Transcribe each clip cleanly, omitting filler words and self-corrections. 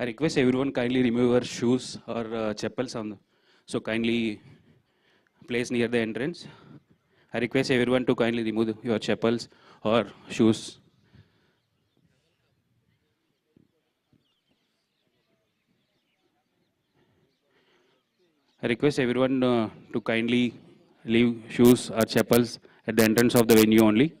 I request everyone kindly remove your shoes or chappals so kindly place near the entrance. I request everyone to kindly remove your chappals or shoes. I request everyone to kindly leave shoes or chappals at the entrance of the venue only.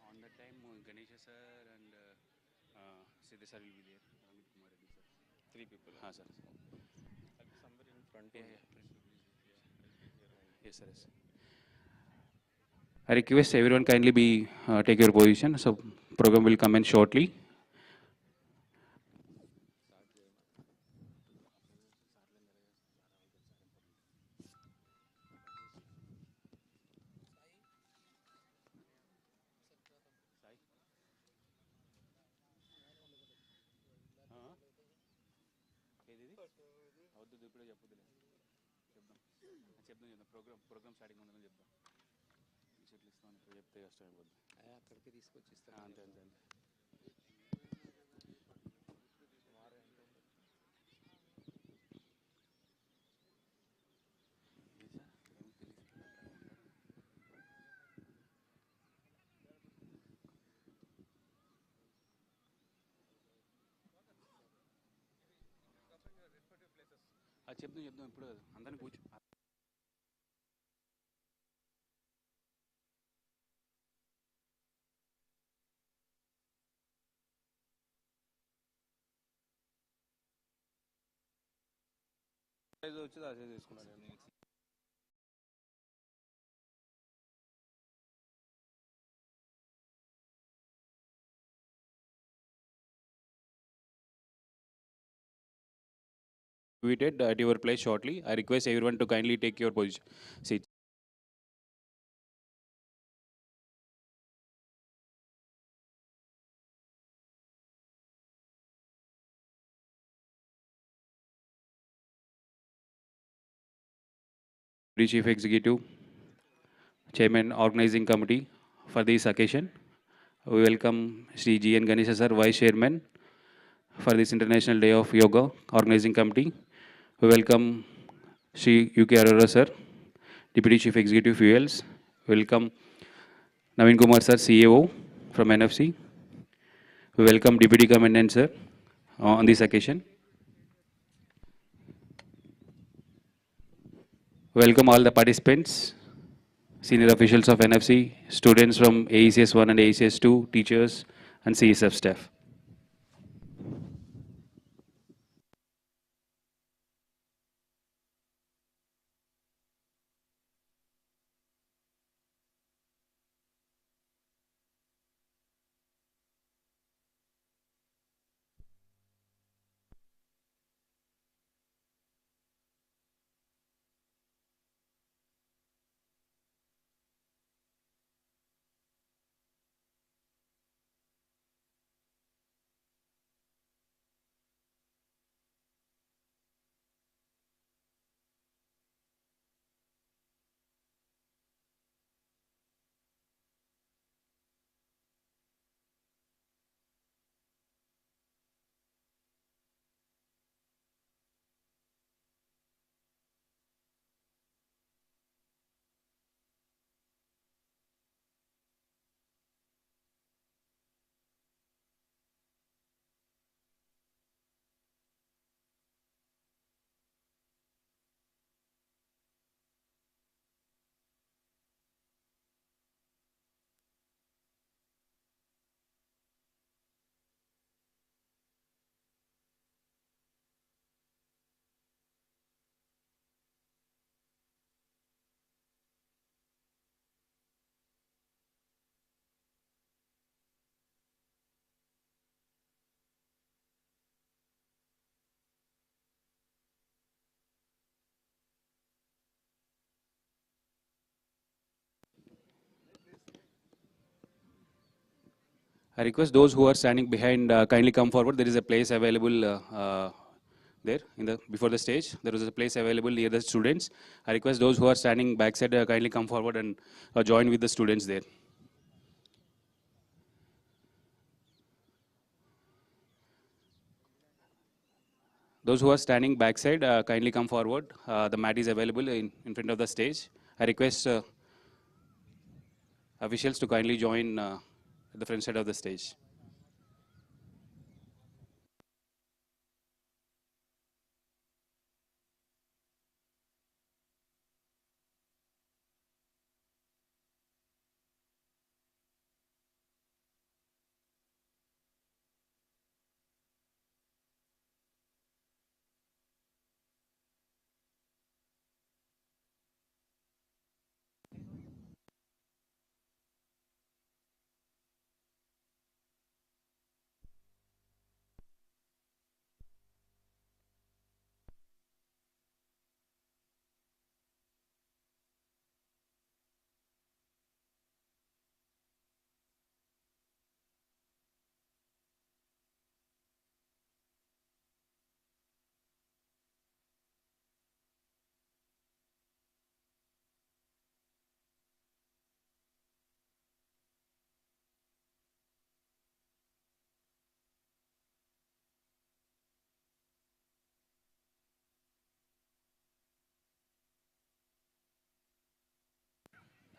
On that time, Ganesha sir and Siddhi sir will be there. Amit Kumar Reddy sir. Three people. Sir. Somewhere in front. Yes, sir. Yes. I request everyone kindly be take your position. So program will commence shortly. Programme starting ఉందని చెప్దాం ఇట్లా ఇస్తాను ఇప్పుడు చెప్తే కష్టం అయిపోద్ది అక్కడికి తీసుకొచ్చి ఇస్తాను అంతే అంతే అంతే చెప్దాం చెప్దాం ఇప్పుడు అందరిని కూర్చో వచ్చి అదే తీసుకున్నాను Waited at your place shortly. I request everyone to kindly take your position. Seat. Chief Executive, Chairman, Organizing Committee for this occasion. We welcome Sri G. N. Ganesha sir, Vice Chairman for this International Day of Yoga Organizing Committee. We welcome Sri U.K. Arora sir, Deputy Chief Executive Fuels. Welcome Naveen Kumar sir, CEO from NFC. We welcome Deputy Commandant sir on this occasion. Welcome all the participants, senior officials of NFC, students from AECS 1 and AECS 2, teachers, and CSF staff. I request those who are standing behind kindly come forward. There is a place available there in the before the stage. There is a place available near the students. I request those who are standing backside kindly come forward and join with the students there. Those who are standing backside kindly come forward. The mat is available in front of the stage. I request officials to kindly join at the front side of the stage.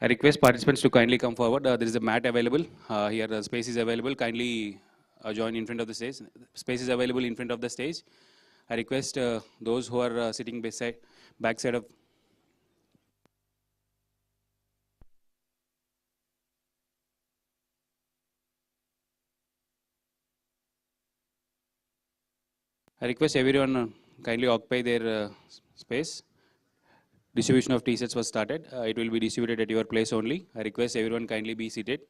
I request participants to kindly come forward. There is a mat available. Here the space is available. Kindly join in front of the stage. Space is available in front of the stage. I request those who are sitting beside, backside of. I request everyone kindly occupy their space. Distribution of T-shirts was started. It will be distributed at your place only. I request everyone kindly be seated.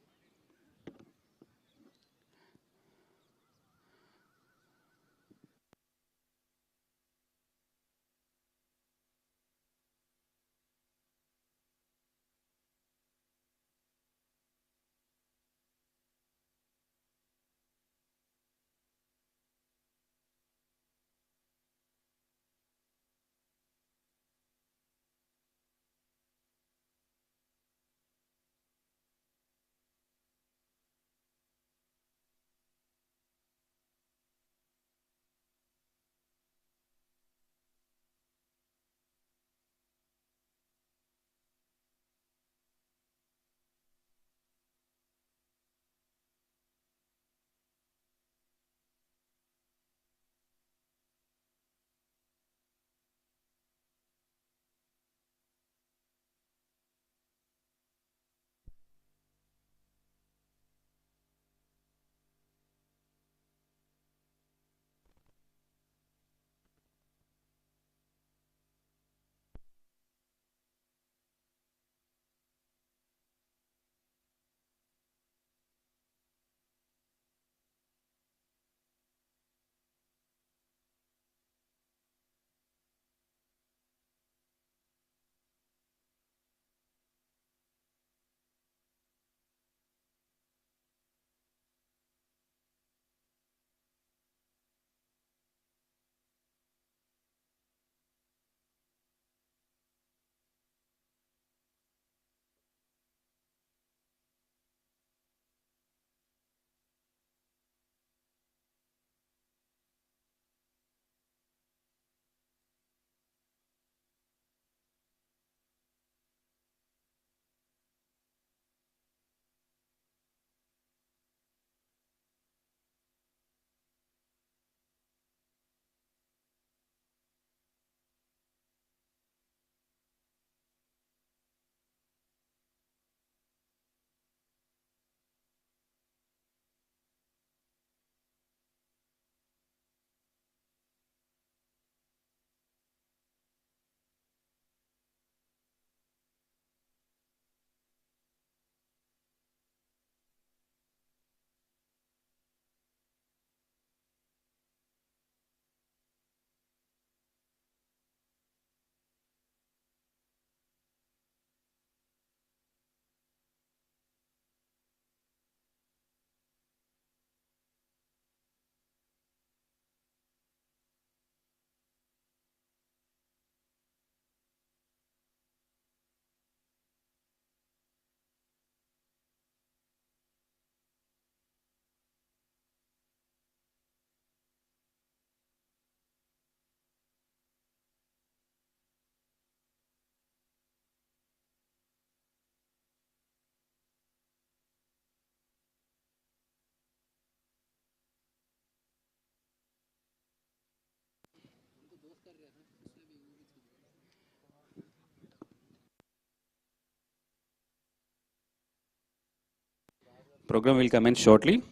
Program will commence shortly.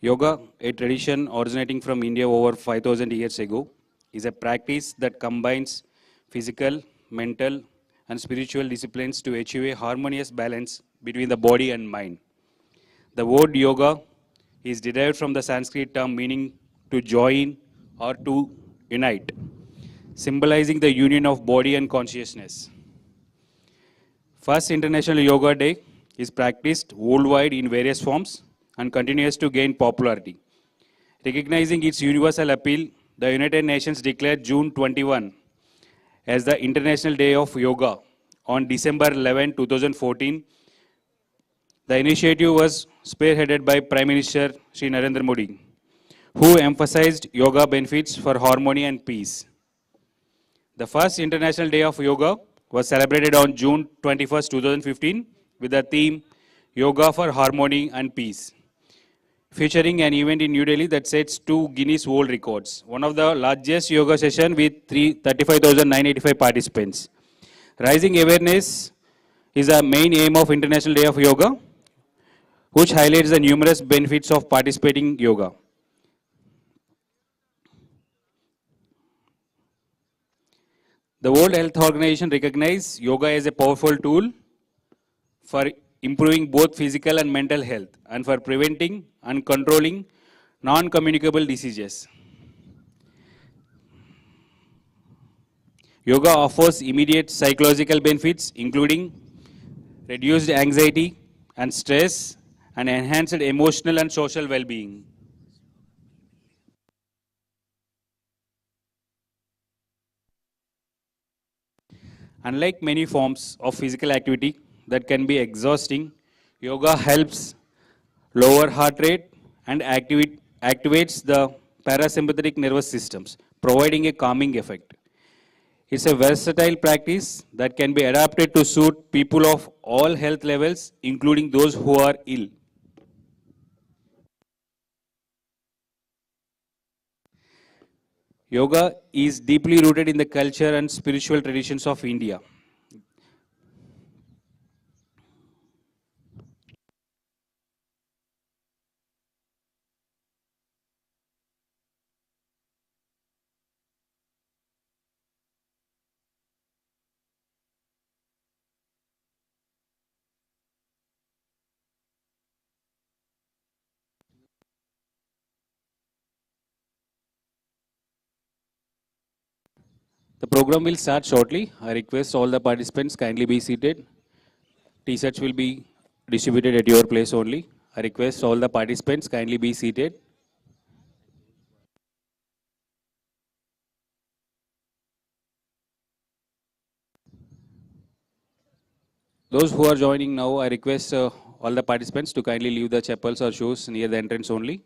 Yoga, a tradition originating from India over 5,000 years ago, is a practice that combines physical, mental, and spiritual disciplines to achieve a harmonious balance between the body and mind. The word yoga is derived from the Sanskrit term meaning to join or to unite, symbolizing the union of body and consciousness. First International Yoga Day is practiced worldwide in various forms and continues to gain popularity. Recognizing its universal appeal, the United Nations declared June 21 as the International Day of Yoga on December 11, 2014. The initiative was spearheaded by Prime Minister Sri Narendra Modi, who emphasized yoga benefits for harmony and peace. The first International Day of Yoga was celebrated on June 21st, 2015 with the theme Yoga for Harmony and Peace, featuring an event in New Delhi that sets two Guinness World Records, one of the largest yoga session with 35,985 participants. Rising awareness is the main aim of International Day of Yoga, which highlights the numerous benefits of participating yoga. The World Health Organization recognizes yoga as a powerful tool for improving both physical and mental health and for preventing and controlling non-communicable diseases. Yoga offers immediate psychological benefits, including reduced anxiety and stress and enhanced emotional and social well-being. Unlike many forms of physical activity that can be exhausting, yoga helps lower heart rate and activates the parasympathetic nervous systems, providing a calming effect. It's a versatile practice that can be adapted to suit people of all health levels, including those who are ill. Yoga is deeply rooted in the culture and spiritual traditions of India. The program will start shortly. I request all the participants kindly be seated. T-shirts will be distributed at your place only. I request all the participants kindly be seated. Those who are joining now, I request all the participants to kindly leave the chapels or shoes near the entrance only.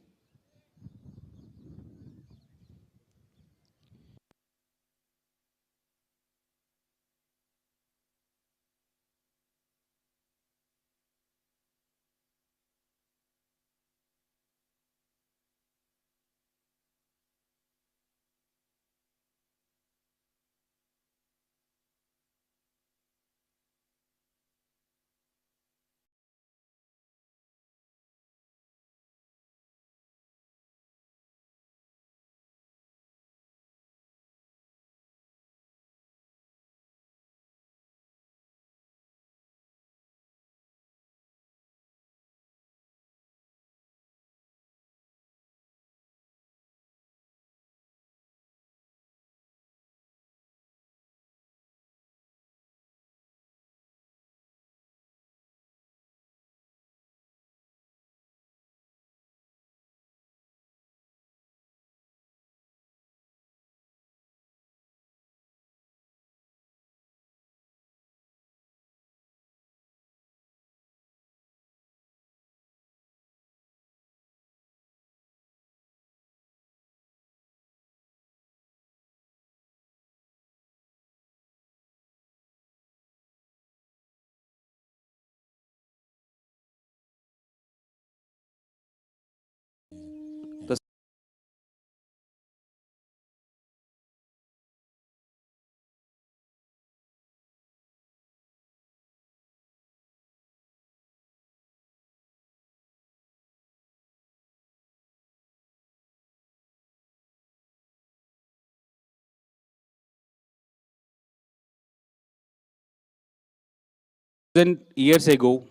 Years ago,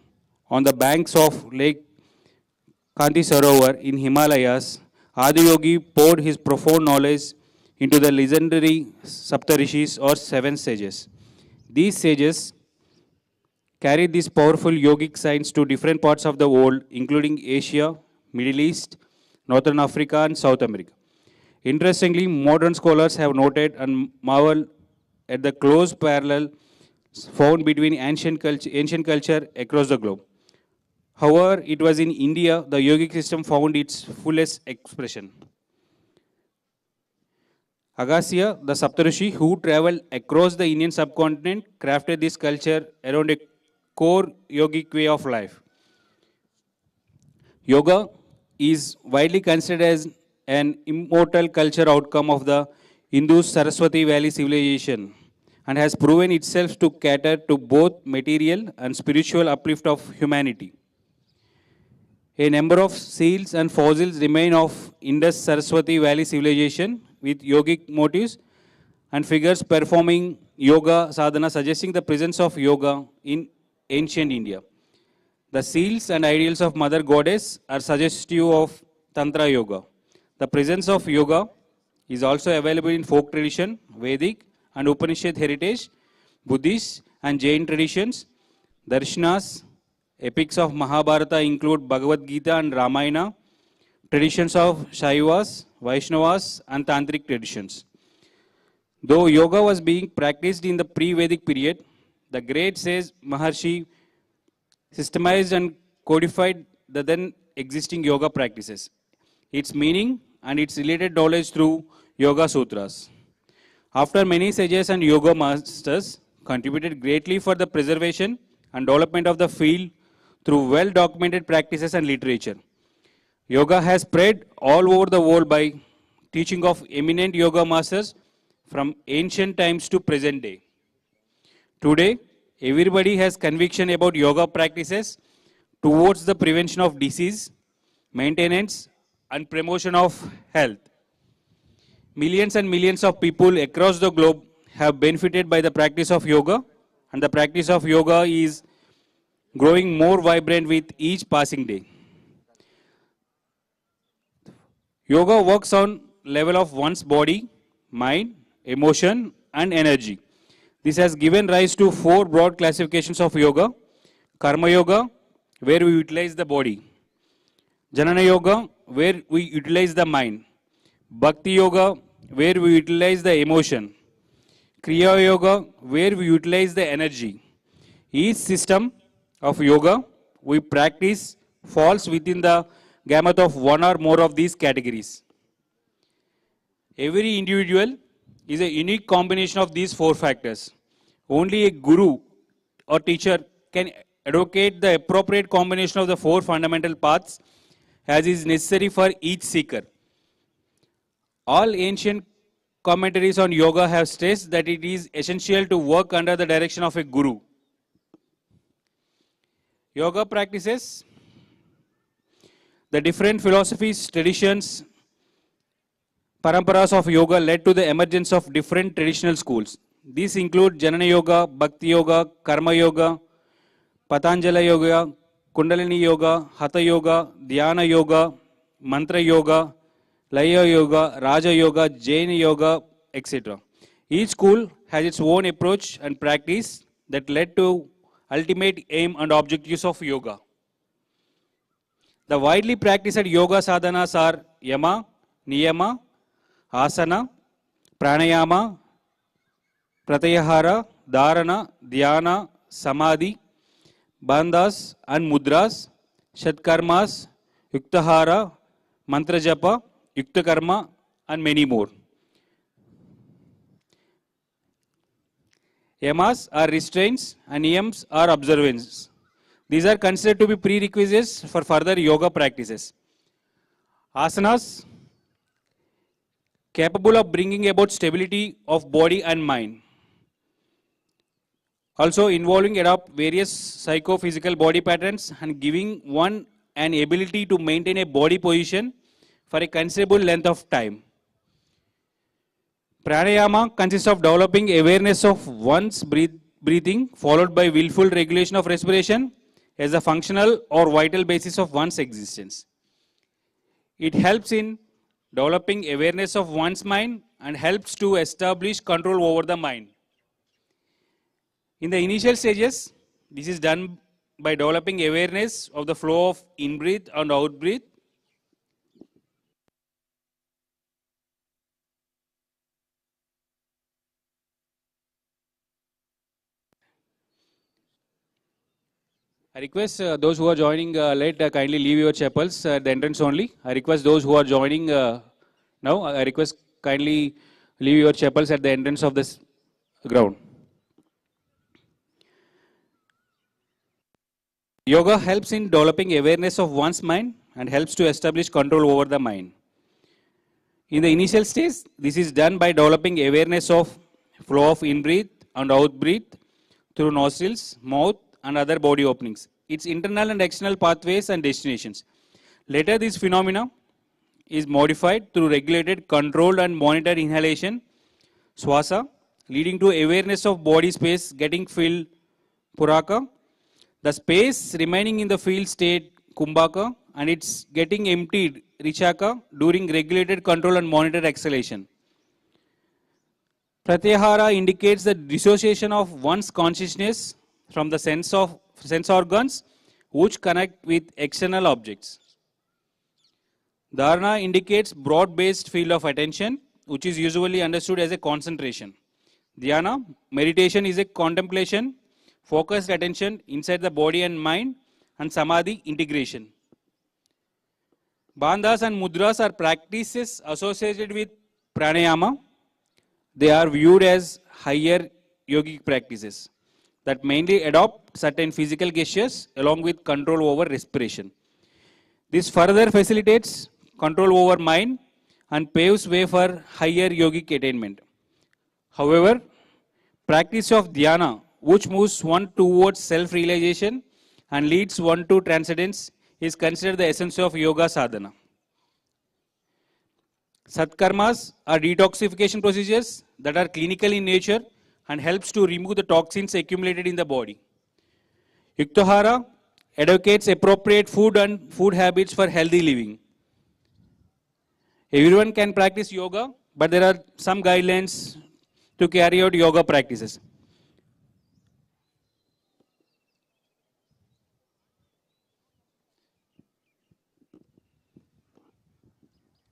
on the banks of Lake Kanti Sarovar in Himalayas, Adiyogi poured his profound knowledge into the legendary Saptarishis or seven sages. These sages carried this powerful yogic science to different parts of the world, including Asia, Middle East, Northern Africa, and South America. Interestingly, modern scholars have noted and marveled at the close parallel found between ancient culture across the globe. However, it was in India the yogic system found its fullest expression. Agastya, the Saptarishi who traveled across the Indian subcontinent, crafted this culture around a core yogic way of life. Yoga is widely considered as an immortal culture outcome of the Hindu Saraswati Valley civilization and has proven itself to cater to both material and spiritual uplift of humanity. A number of seals and fossils remain of Indus Saraswati Valley civilization with yogic motifs and figures performing yoga sadhana, suggesting the presence of yoga in ancient India. The seals and ideals of Mother Goddess are suggestive of Tantra Yoga. The presence of yoga is also available in folk tradition, Vedic and Upanishad heritage, Buddhist and Jain traditions. Darshanas, epics of Mahabharata include Bhagavad Gita and Ramayana, traditions of Shaivas, Vaishnavas and Tantric traditions. Though yoga was being practiced in the pre-Vedic period, the great sage Maharshi systematized and codified the then existing yoga practices, its meaning and its related knowledge through Yoga Sutras. After many sages and yoga masters contributed greatly for the preservation and development of the field through well-documented practices and literature. Yoga has spread all over the world by teaching of eminent yoga masters from ancient times to present day. Today, everybody has conviction about yoga practices towards the prevention of disease, maintenance, and promotion of health. Millions and millions of people across the globe have benefited by the practice of yoga, and the practice of yoga is growing more vibrant with each passing day. Yoga works on level of one's body, mind, emotion, and energy. This has given rise to four broad classifications of yoga. Karma yoga, where we utilize the body. Jnana yoga, where we utilize the mind. Bhakti yoga, where we utilize the emotion. Kriya yoga, where we utilize the energy. Each system of yoga we practice falls within the gamut of one or more of these categories. Every individual is a unique combination of these four factors. Only a guru or teacher can advocate the appropriate combination of the four fundamental paths as is necessary for each seeker. All ancient commentaries on yoga have stressed that it is essential to work under the direction of a guru. Yoga practices, the different philosophies, traditions, paramparas of yoga led to the emergence of different traditional schools. These include Jnana Yoga, Bhakti Yoga, Karma Yoga, Patanjali Yoga, Kundalini Yoga, Hatha Yoga, Dhyana Yoga, Mantra Yoga, Laya Yoga, Raja Yoga, Jain Yoga, etc. Each school has its own approach and practice that led to ultimate aim and objectives of yoga. The widely practiced yoga sadhanas are Yama, Niyama, Asana, Pranayama, Pratyahara, Dharana, Dhyana, Samadhi, Bandhas and Mudras, Shatkarmas, Yuktahara, Mantra Japa, Yuktakarma and many more. Yamas are restraints and niyams are observances. These are considered to be prerequisites for further yoga practices. Asanas, capable of bringing about stability of body and mind. Also involving adopt various psychophysical body patterns and giving one an ability to maintain a body position for a considerable length of time. Pranayama consists of developing awareness of one's breathing followed by willful regulation of respiration as a functional or vital basis of one's existence. It helps in developing awareness of one's mind and helps to establish control over the mind. In the initial stages, this is done by developing awareness of the flow of in-breath and out-breath. I request those who are joining late, kindly leave your chapels at the entrance only. I request those who are joining now, I request kindly leave your chapels at the entrance of this ground. Yoga helps in developing awareness of one's mind and helps to establish control over the mind. In the initial stage, this is done by developing awareness of flow of in-breath and out-breath through nostrils, mouth, and other body openings, its internal and external pathways and destinations. Later, this phenomena is modified through regulated, controlled, and monitored inhalation, swasa, leading to awareness of body space getting filled, puraka, the space remaining in the field state, kumbhaka, and it's getting emptied, richaka, during regulated control and monitored exhalation. Pratyahara indicates the dissociation of one's consciousness from the sense organs which connect with external objects. Dharana indicates broad-based field of attention, which is usually understood as a concentration. Dhyana, meditation, is a contemplation, focused attention inside the body and mind, and samadhi, integration. Bandhas and mudras are practices associated with pranayama. They are viewed as higher yogic practices that mainly adopt certain physical gestures along with control over respiration. This further facilitates control over mind and paves way for higher yogic attainment. However, practice of dhyana, which moves one towards self-realization and leads one to transcendence, is considered the essence of yoga sadhana. Satkarmas are detoxification procedures that are clinical in nature and helps to remove the toxins accumulated in the body. Yuktahara advocates appropriate food and food habits for healthy living. Everyone can practice yoga, but there are some guidelines to carry out yoga practices.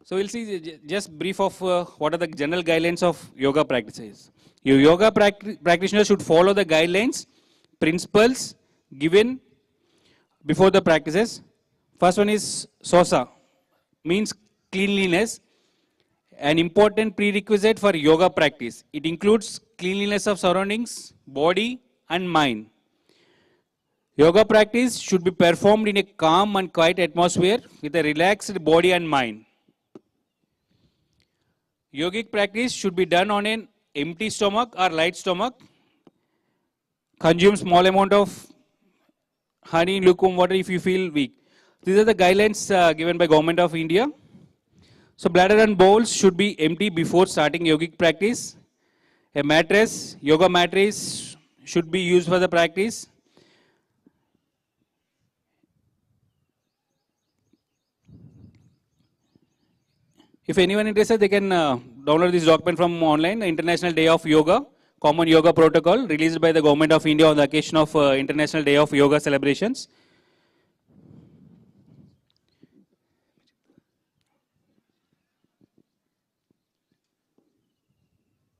So we'll see just brief of what are the general guidelines of yoga practices. Your yoga practitioner should follow the guidelines, principles given before the practices. First one is sosa, means cleanliness, an important prerequisite for yoga practice. It includes cleanliness of surroundings, body, and mind. Yoga practice should be performed in a calm and quiet atmosphere with a relaxed body and mind. Yogic practice should be done on an empty stomach or light stomach. Consume small amount of honey, lukewarm water if you feel weak. These are the guidelines given by Government of India. So bladder and bowels should be empty before starting yogic practice. A mattress, yoga mattress should be used for the practice. If anyone interested, they can download this document from online, International Day of Yoga, Common Yoga Protocol, released by the Government of India on the occasion of International Day of Yoga celebrations.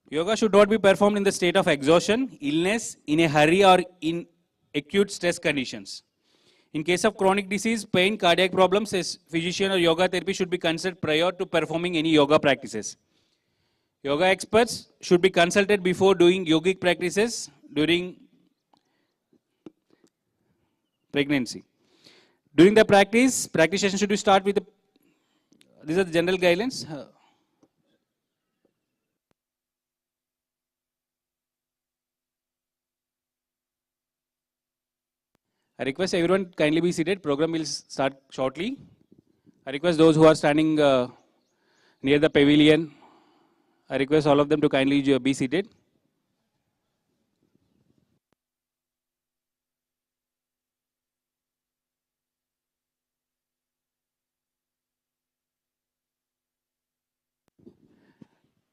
Yoga should not be performed in the state of exhaustion, illness, in a hurry, or in acute stress conditions. In case of chronic disease, pain, cardiac problems, a physician or yoga therapy should be considered prior to performing any yoga practices. Yoga experts should be consulted before doing yogic practices during pregnancy. During the practice session should be start with these are the general guidelines. I request everyone kindly be seated. Program will start shortly. I request those who are standing near the pavilion, I request all of them to kindly be seated.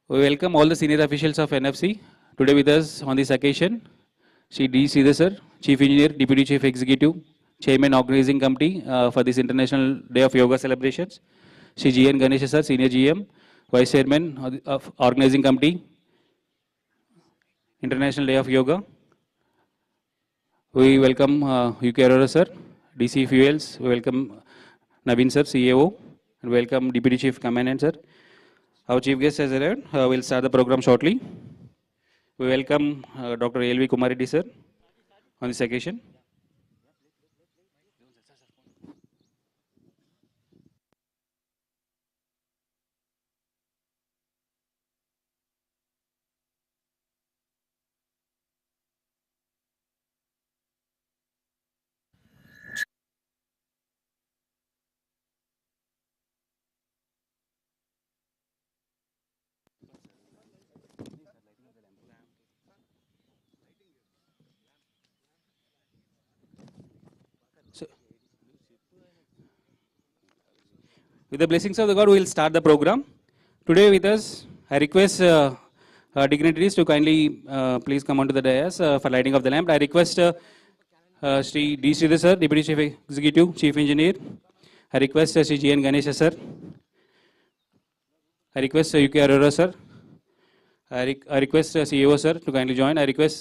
We welcome all the senior officials of NFC. Today with us on this occasion, Shri D. Sridhar sir, Chief Engineer, Deputy Chief Executive, Chairman Organizing Committee for this International Day of Yoga celebrations. Shri G. N. Ganesh sir, Senior GM, Vice Chairman of Organizing Committee, International Day of Yoga. We welcome UK Arora sir, DC Fuels. We welcome Naveen sir, CEO, and welcome Deputy Chief Commandant sir. Our chief guest has arrived. We'll start the program shortly. We welcome Dr. L.V. Kumareddy sir on this occasion. So, with the blessings of the God, we will start the program. Today with us, I request dignitaries to kindly please come onto the dais for lighting of the lamp. I request Sri D. Sridhar sir, Deputy Chief Executive, Chief Engineer. I request Sri G. N. Ganesh sir. I request UK Arora sir. I request CEO sir to kindly join. I request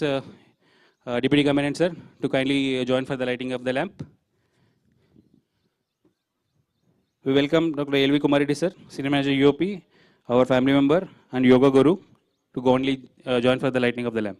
Deputy Commandant sir to kindly join for the lighting of the lamp. We welcome Dr. L.V. Kumareddy sir, Senior Manager UOP, our family member and Yoga Guru to go only join for the lighting of the lamp.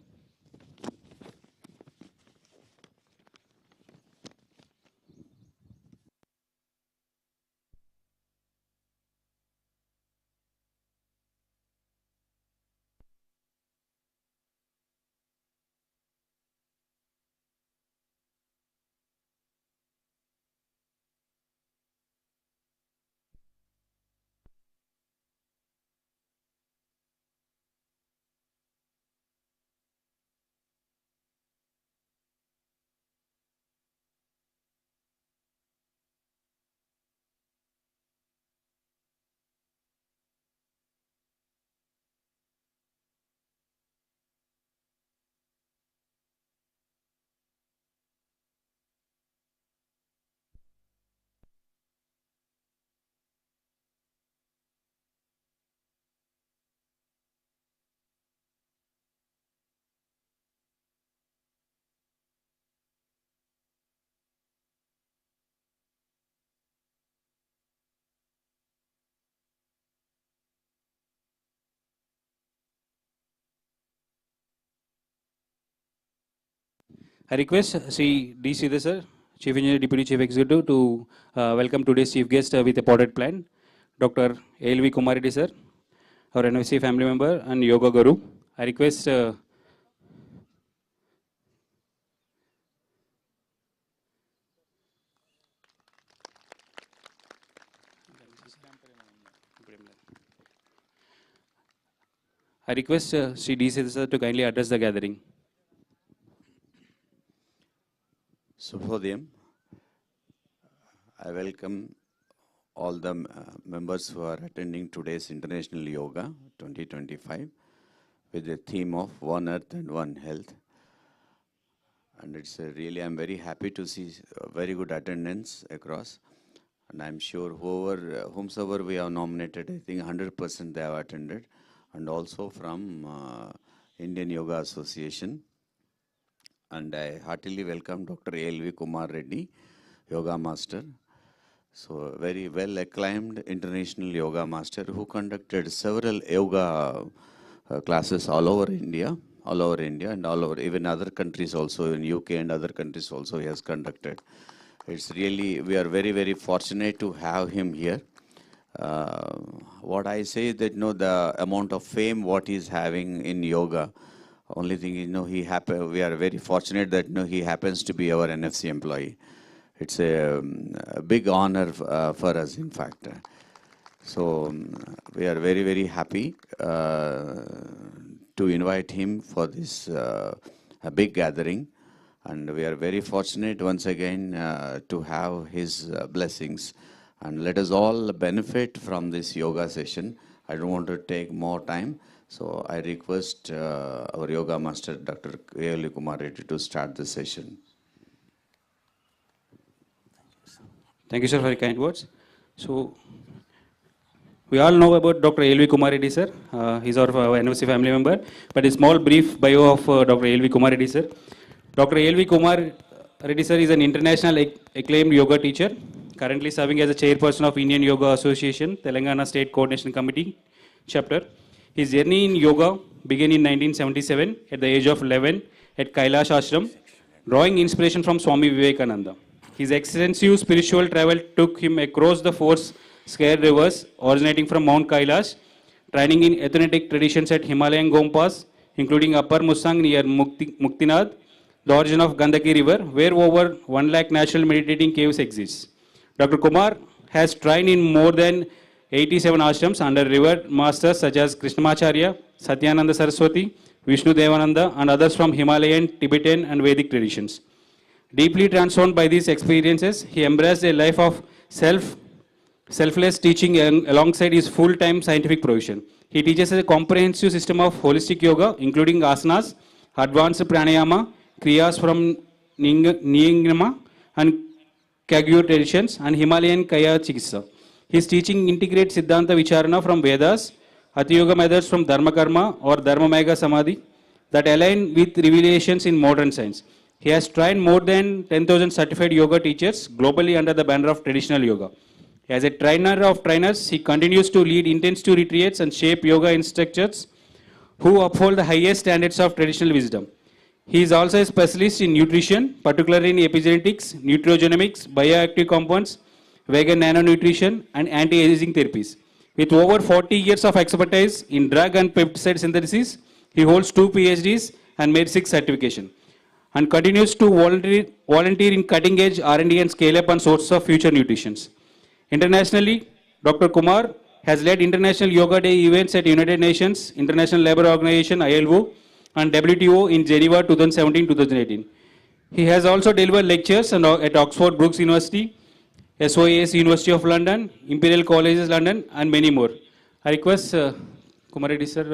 I request Sri D. Sridhar sir, Chief Engineer, Deputy Chief Executive, to welcome today's chief guest with a potted plant, Dr. L.V. Kumareddy sir, our NFC family member and Yoga Guru. I request Sri D. Sridhar sir to kindly address the gathering. Subhodhyam. I welcome all the members who are attending today's International Yoga 2025 with the theme of One Earth and One Health. And it's really, I'm very happy to see very good attendance across. And I'm sure whomsoever we have nominated, I think 100% they have attended. And also from Indian Yoga Association. And I heartily welcome Dr. L.V. Kumareddy, Yoga Master. So very well acclaimed international yoga master who conducted several yoga classes all over India and all over even other countries also, in UK and other countries also he has conducted. It's really, we are very, very fortunate to have him here. What I say is that, the amount of fame what he's having in yoga, only thing is, we are very fortunate that, he happens to be our NFC employee. It's a big honor for us, in fact. So we are very, very happy to invite him for this a big gathering. And we are very fortunate once again to have his blessings. And let us all benefit from this yoga session. I don't want to take more time. So I request our yoga master, Dr. A.L. Kumar Reddy, to start the session. Thank you, sir, for your kind words. So, we all know about Dr. A.L.V. Kumar Reddy, sir. He's our NFC family member. But a small brief bio of Dr. A.L.V. Kumar Reddy, sir. Dr. A.L.V. Kumar Reddy, sir, is an international acclaimed yoga teacher, currently serving as a chairperson of Indian Yoga Association, Telangana State Coordination Committee chapter. His journey in yoga began in 1977 at the age of 11 at Kailash Ashram, drawing inspiration from Swami Vivekananda. His extensive spiritual travel took him across the four square rivers originating from Mount Kailash, training in ethnic traditions at Himalayan Gompas, including Upper Musang near Muktinath, the origin of Gandaki River, where over 1 lakh natural meditating caves exist. Dr. Kumar has trained in more than 87 ashrams under revered masters such as Krishnamacharya, Satyananda Saraswati, Vishnu Devananda, and others from Himalayan, Tibetan, and Vedic traditions. Deeply transformed by these experiences, he embraced a life of selfless teaching alongside his full-time scientific provision. He teaches a comprehensive system of holistic yoga, including asanas, advanced pranayama, kriyas from Nyingma, and Kagyu traditions, and Himalayan Kaya Chikitsa. His teaching integrates Siddhanta Vicharana from Vedas, Hatha Yoga methods from Dharma Karma or Dharma Mega Samadhi that align with revelations in modern science. He has trained more than 10,000 certified yoga teachers globally under the banner of traditional yoga. As a trainer of trainers, he continues to lead intensive retreats and shape yoga instructors who uphold the highest standards of traditional wisdom. He is also a specialist in nutrition, particularly in epigenetics, nutrigenomics, bioactive compounds, vegan nanonutrition, and anti-aging therapies. With over 40 years of expertise in drug and peptide synthesis, he holds 2 PhDs and made 6 certifications, and continues to volunteer in cutting-edge R&D and scale-up and sources of future nutrition. Internationally, Dr. Kumar has led International Yoga Day events at United Nations, International Labour Organization, ILO, and WTO in Geneva 2017-2018. He has also delivered lectures at Oxford Brookes University, SOAS University of London, Imperial Colleges London, and many more. I request Kumar Reddy sir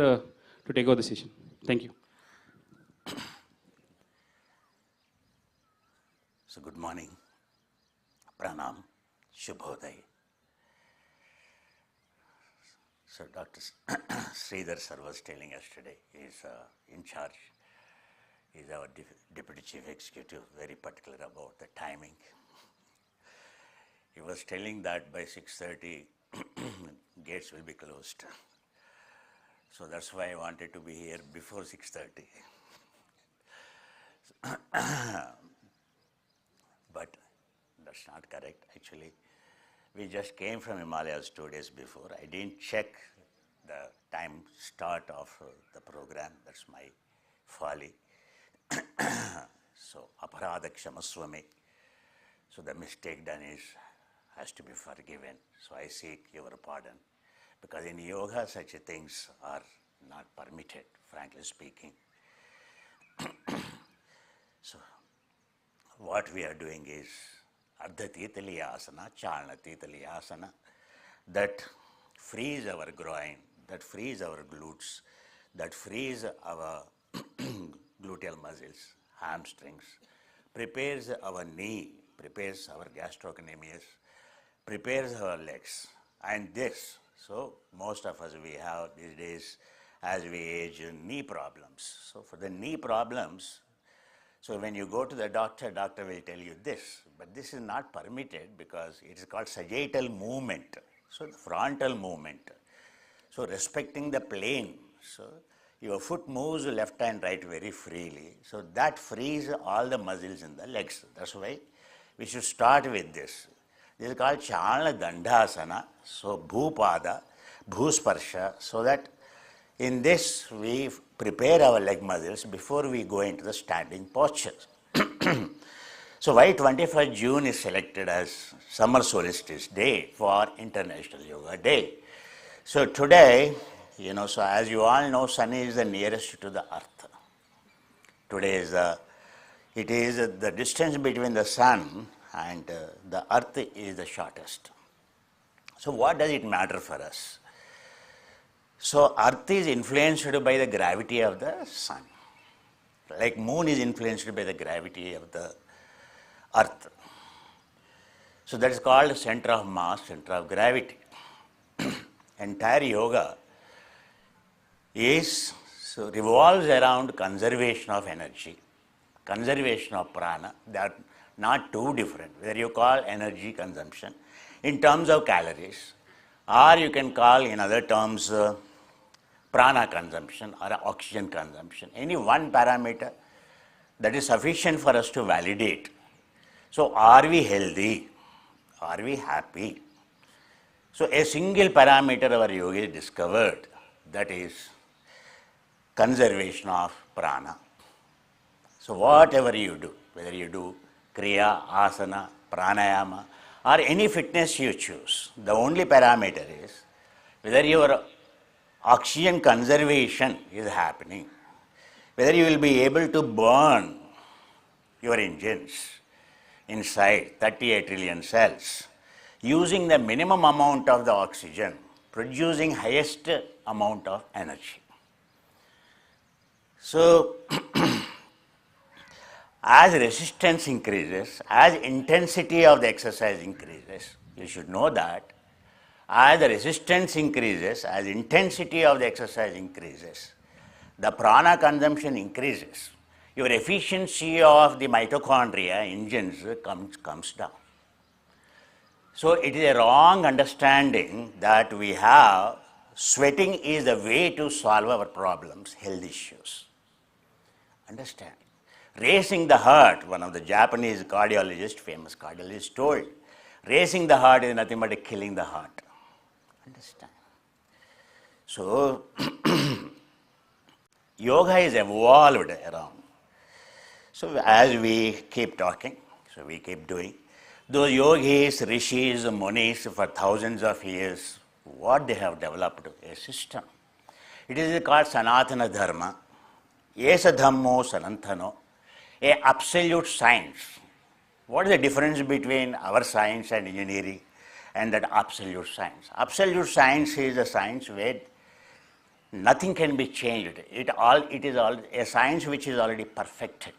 to take over the session. Thank you. So good morning, Pranam, Shubhoday. So Dr. Sridhar sir was telling yesterday, he is in charge. He is our Deputy Chief Executive, very particular about the timing. He was telling that by 6:30, gates will be closed. So that's why I wanted to be here before 6:30. But that's not correct, actually. We just came from Himalayas 2 days before. I didn't check the time start of the program. That's my folly. So, aparadha kshamaswame. So the mistake done has to be forgiven. So I seek your pardon. Because in yoga, such things are not permitted, frankly speaking. So what we are doing is Ardha Titali-asana, Chalana Titali-asana, that frees our groin, that frees our glutes, that frees our gluteal muscles, hamstrings, prepares our knee, prepares our gastrocnemius, prepares our legs. And this, so most of us we have these days, as we age, knee problems. So for the knee problems, so when you go to the doctor, doctor will tell you this, but this is not permitted because it is called sagittal movement, so the frontal movement. So respecting the plane, so your foot moves left and right very freely, so that frees all the muscles in the legs. That's why we should start with this. This is called Chalana Dandasana, so Bhupada, Bhusparsha, so that in this we prepare our leg muscles before we go into the standing posture. So why 21st June is selected as Summer Solstice Day for International Yoga Day. So today, so as you all know, Sun is the nearest to the Earth. Today is it is the distance between the Sun and the Earth is the shortest. So what does it matter for us? So Earth is influenced by the gravity of the sun. Like moon is influenced by the gravity of the Earth. So that is called center of mass, center of gravity. Entire yoga revolves around conservation of energy, conservation of prana. They are not too different. Whether you call energy consumption in terms of calories, or you can call in other terms prana consumption or oxygen consumption. Any one parameter that is sufficient for us to validate. So are we healthy? Are we happy? So a single parameter our yogi discovered, that is conservation of prana. So whatever you do, whether you do kriya, asana, pranayama, or any fitness you choose, the only parameter is whether your oxygen conservation is happening, whether you will be able to burn your engines inside 38 trillion cells using the minimum amount of the oxygen, producing highest amount of energy. So as resistance increases, as intensity of the exercise increases, you should know that as the resistance increases, as intensity of the exercise increases, the prana consumption increases, your efficiency of the mitochondria engines comes down. So it is a wrong understanding that we have sweating is the way to solve our problems, health issues. Understand? Racing the heart, one of the Japanese cardiologists, famous cardiologist, told, racing the heart is nothing but killing the heart. Understand? So yoga is evolved around. So as we keep talking, so we keep doing, those yogis, rishis, munis for thousands of years, what they have developed a system. It is called Sanatana Dharma, Esa Dhammo Sanantano, a absolute science. What is the difference between our science and engineering and that absolute science? Absolute science is a science where nothing can be changed. It is all a science which is already perfected.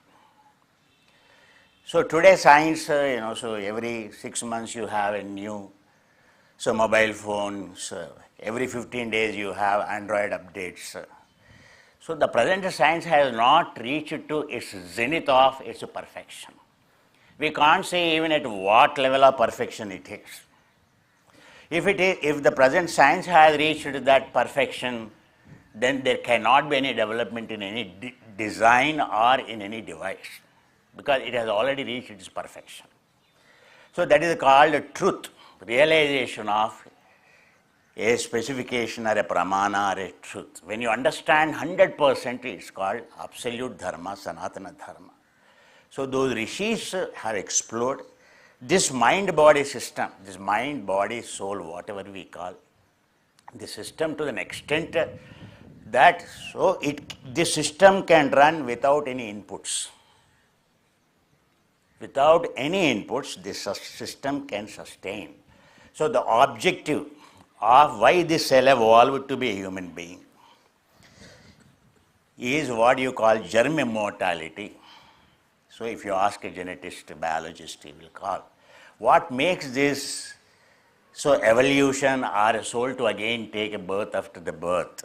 So today science, so every 6 months you have a new, so mobile phones, every 15 days you have Android updates. So the present science has not reached to its zenith of its perfection. We can't say even at what level of perfection it is. If the present science has reached that perfection, then there cannot be any development in any design or in any device, because it has already reached its perfection. So that is called truth, realization of a specification or a pramana or a truth. When you understand 100%, it's called absolute dharma, sanatana dharma. So those rishis have explored this mind-body system, this mind-body soul, whatever we call, the system to an extent that this system can run without any inputs. Without any inputs, this system can sustain. So the objective of why this cell evolved to be a human being is what you call germ immortality. So if you ask a geneticist, a biologist, he will call, what makes this evolution or a soul to again take a birth after the birth?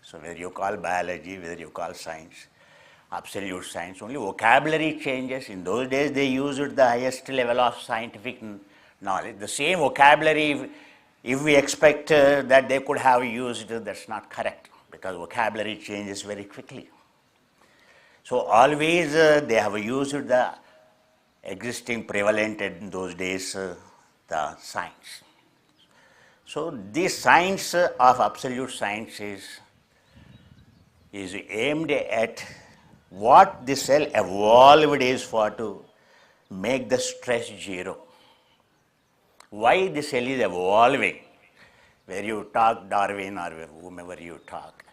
So whether you call biology, whether you call science, absolute science, only vocabulary changes. In those days they used the highest level of scientific knowledge. The same vocabulary, if we expect that they could have used, that's not correct, because vocabulary changes very quickly. So always they have used the existing prevalent in those days, the science. So this science of absolute science is aimed at what the cell evolved is for, to make the stress zero. Why the cell is evolving? Where you talk Darwin or whomever you talk,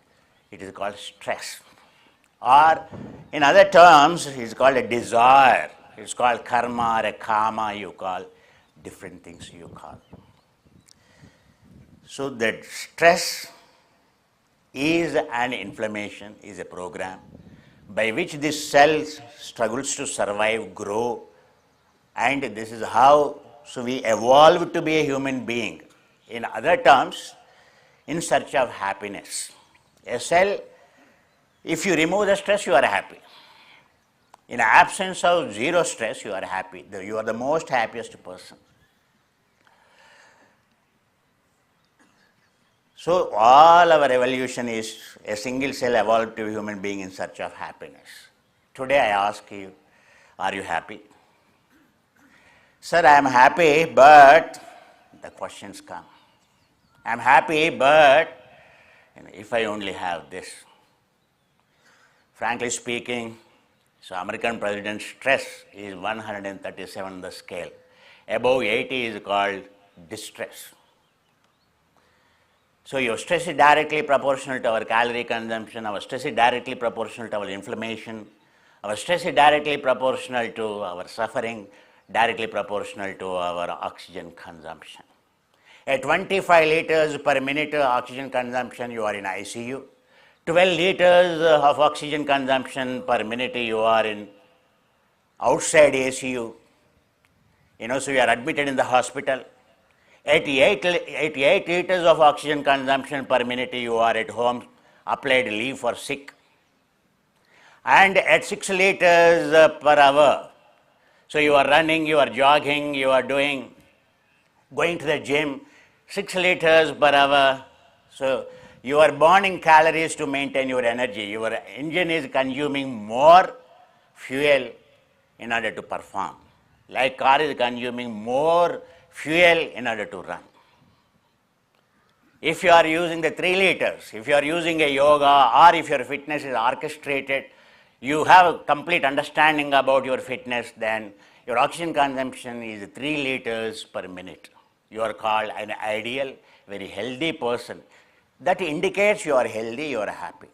it is called stress. Or in other terms, it's called a desire. It's called karma or a kama, you call, different things you call. So that stress is an inflammation, is a program by which this cell struggles to survive, grow, and this is how we evolved to be a human being. In other terms, in search of happiness. A cell, if you remove the stress, you are happy. In absence of zero stress, you are happy. You are the most happiest person. So all our evolution is a single cell evolved to a human being in search of happiness. Today I ask you, are you happy? Sir, I am happy, but the questions come. I am happy, but if I only have this. Frankly speaking, so American president's stress is 137 on the scale. Above 80 is called distress. So your stress is directly proportional to our calorie consumption, our stress is directly proportional to our inflammation, our stress is directly proportional to our suffering, directly proportional to our oxygen consumption. At 25 liters per minute oxygen consumption, you are in ICU. 12 liters of oxygen consumption per minute, you are in outside ACU. So you are admitted in the hospital. 88 liters of oxygen consumption per minute, you are at home, applied leave for sick. And at 6 liters per hour, so you are running, you are jogging, you are going to the gym, 6 liters per hour. So you are burning calories to maintain your energy. Your engine is consuming more fuel in order to perform. Like car is consuming more fuel in order to run. If you are using the 3 liters, if you are using a yoga, or if your fitness is orchestrated, you have a complete understanding about your fitness, then your oxygen consumption is 3 liters per minute. You are called an ideal, very healthy person. That indicates you are healthy, you are happy.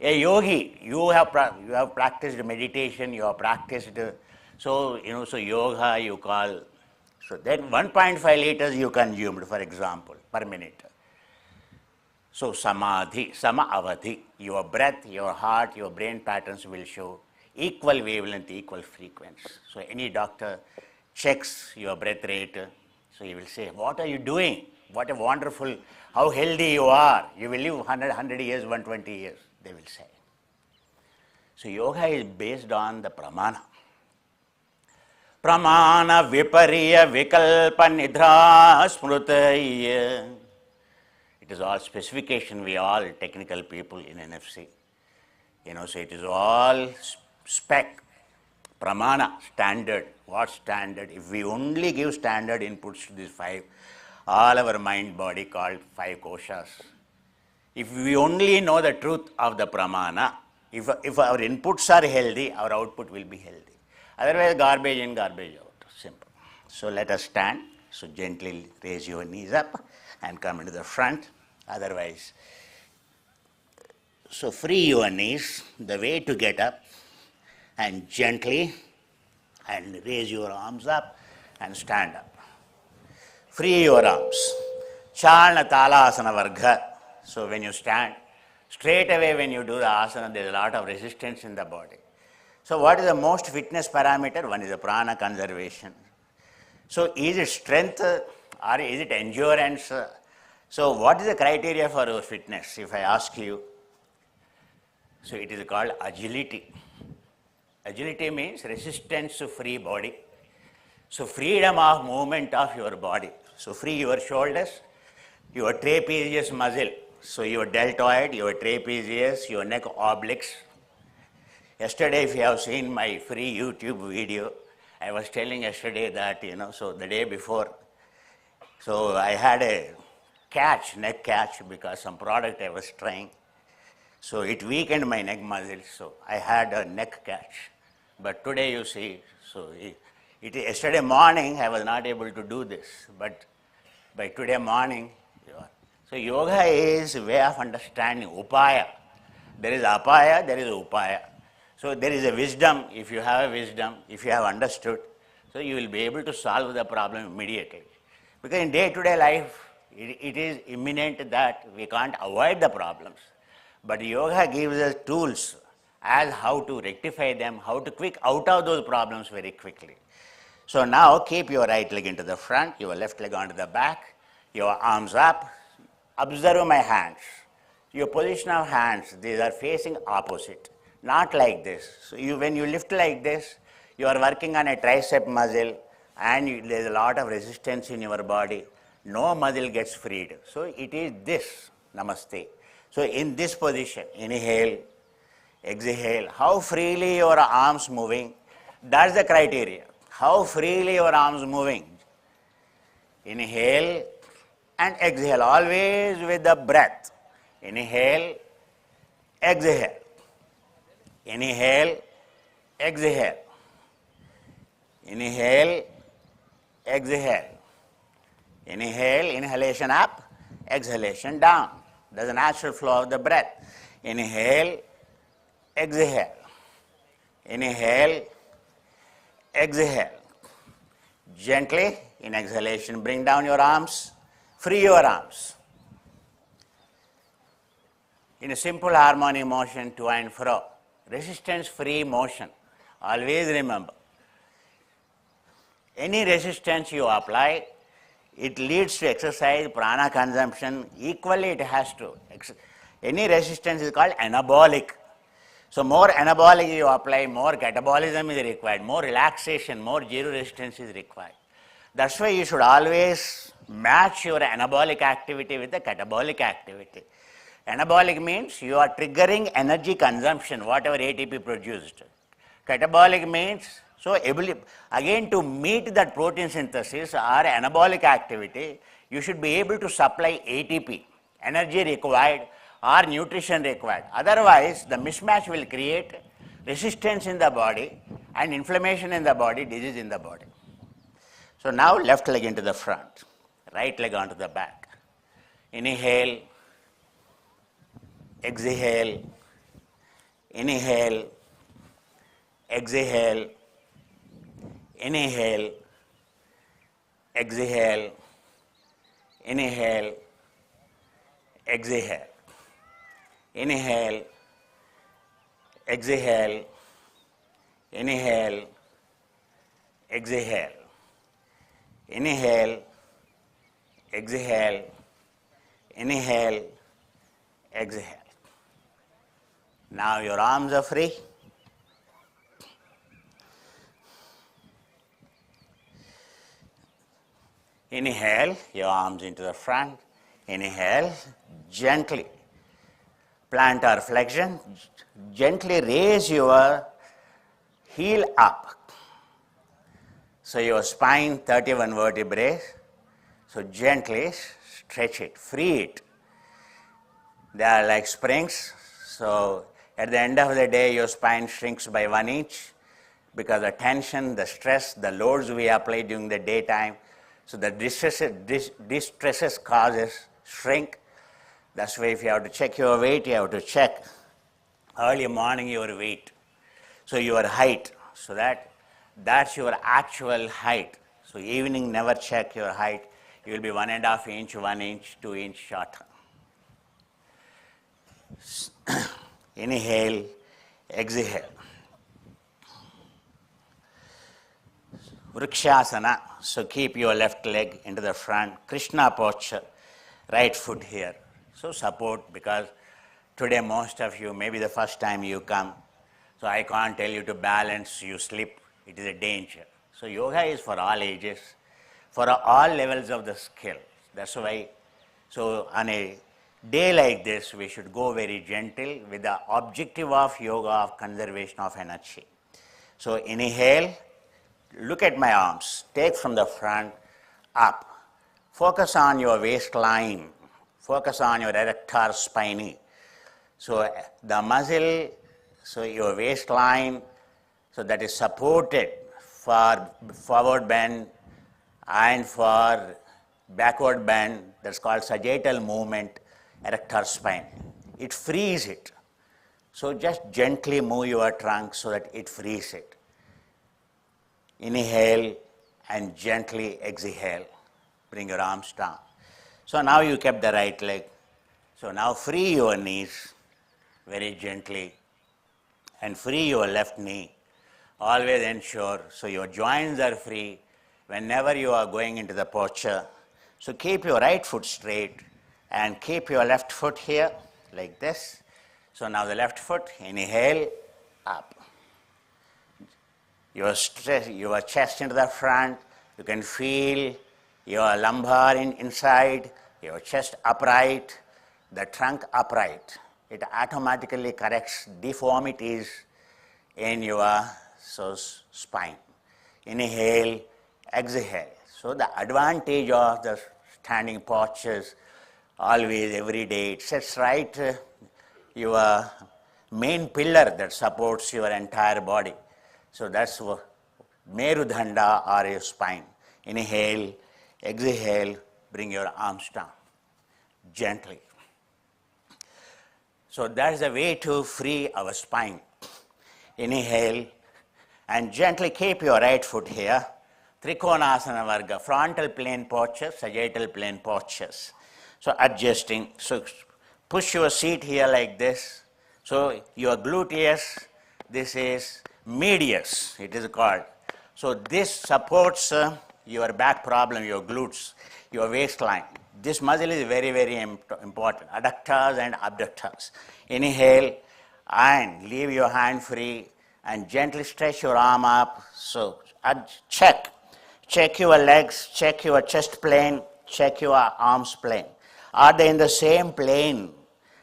A yogi, you have practiced meditation, you have practiced, so yoga you call. So then 1.5 liters you consumed, for example, per minute. So samadhi, sama avadhi, your breath, your heart, your brain patterns will show equal wavelength, equal frequency. So any doctor checks your breath rate, so he will say, what are you doing? What a wonderful, how healthy you are. You will live 100 years, 120 years, they will say. So yoga is based on the pramana. Pramana vipariya vikalpa nidra smrutaya. It is all specification, we all technical people in NFC. So it is all spec, pramana, standard. What standard? If we only give standard inputs to these 5, all our mind, body called 5 koshas. If we only know the truth of the pramana, if our inputs are healthy, our output will be healthy. Otherwise, garbage in, garbage out. Simple. So let us stand. So gently raise your knees up and come into the front. Otherwise, so free your knees. The way to get up, and gently and raise your arms up and stand up. Free your arms. Chalna talasana varga. So when you stand, straight away when you do the asana, there is a lot of resistance in the body. So what is the most fitness parameter? One is the prana conservation. So is it strength or is it endurance? So what is the criteria for your fitness? If I ask you, so it is called agility. Agility means resistance to free body. So freedom of movement of your body. So free your shoulders, your trapezius muscle. So your deltoid, your trapezius, your neck obliques. Yesterday, if you have seen my free YouTube video, I was telling yesterday that, so the day before, so I had a neck catch, because some product I was trying. So it weakened my neck muscle, so I had a neck catch. But today you see, so yesterday morning I was not able to do this, but by today morning, so yoga is a way of understanding, upaya. There is apaya, there is upaya. So there is a wisdom, if you have a wisdom, if you have understood, so you will be able to solve the problem immediately. Because in day-to-day life, It is imminent that we can't avoid the problems. But yoga gives us tools as how to rectify them, how to quick out of those problems very quickly. So now keep your right leg into the front, your left leg onto the back, your arms up. Observe my hands. Your position of hands, these are facing opposite, not like this. So when you lift like this, you are working on a tricep muscle and there is a lot of resistance in your body. No muscle gets freed. So it is this, namaste. So in this position, inhale, exhale, how freely your arms moving, that's the criteria. How freely your arms moving. Inhale and exhale, always with the breath. Inhale, exhale. Inhale, exhale. Inhale, exhale. Inhale, inhalation up, exhalation down. That's the natural flow of the breath. Inhale, exhale. Inhale, exhale. Gently, in exhalation, bring down your arms, free your arms. In a simple harmonic motion to and fro, resistance-free motion. Always remember, any resistance you apply, it leads to exercise, prana consumption. Equally, it has to. Any resistance is called anabolic. So more anabolic you apply, more catabolism is required, more relaxation, more zero resistance is required. That's why you should always match your anabolic activity with the catabolic activity. Anabolic means you are triggering energy consumption, whatever ATP produced. Catabolic means, so again to meet that protein synthesis or anabolic activity, you should be able to supply ATP, energy required or nutrition required. Otherwise, the mismatch will create resistance in the body and inflammation in the body, disease in the body. So now left leg into the front, right leg onto the back. Inhale, exhale, inhale, exhale, inhale, exhale, inhale, exhale, inhale, exhale, inhale, exhale, inhale, exhale, inhale, exhale. Now your arms are free. Inhale, your arms into the front. Inhale, gently. Plantar flexion. Gently raise your heel up. So your spine, 31 vertebrae. So gently stretch it, free it. They are like springs. So at the end of the day, your spine shrinks by 1 inch because the tension, the stress, the loads we apply during the daytime. So the distresses causes shrink. That's why if you have to check your weight, you have to check early morning your weight. So your height, so that's your actual height. So evening never check your height. You will be 1.5 inch, 1 inch, 2 inch shorter. Inhale, exhale. Vrikshasana, so keep your left leg into the front. Krishna posture, right foot here. So support, because today most of you, maybe the first time you come, so I can't tell you to balance, you slip, it is a danger. So yoga is for all ages, for all levels of the skill. That's why, so on a day like this, we should go very gentle with the objective of yoga of conservation of energy. So inhale, look at my arms, take from the front up. Focus on your waistline, focus on your erector spinae. So the muscle, so your waistline, so that is supported for forward bend and for backward bend, that's called sagittal movement, erector spine. It frees it. So just gently move your trunk so that it frees it. Inhale and gently exhale. Bring your arms down. So now you kept the right leg. So now free your knees very gently and free your left knee. Always ensure, so your joints are free whenever you are going into the posture. So keep your right foot straight and keep your left foot here like this. So now the left foot, inhale, up. Your chest into the front, you can feel your lumbar inside, your chest upright, the trunk upright. It automatically corrects deformities in your spine. Inhale, exhale. So the advantage of the standing postures, always, every day, it sets right your main pillar that supports your entire body. So that's Merudhanda or your spine. Inhale, exhale, bring your arms down gently. So that's the way to free our spine. Inhale and gently keep your right foot here. Trikonasana Varga, frontal plane postures, sagittal plane postures. So adjusting, so push your seat here like this. So your gluteus, this is medius, it is called. So this supports your back problem, your glutes, your waistline. This muscle is very, very important, adductors and abductors. Inhale and leave your hand free and gently stretch your arm up. So check your legs, check your chest plane, check your arms plane. Are they in the same plane?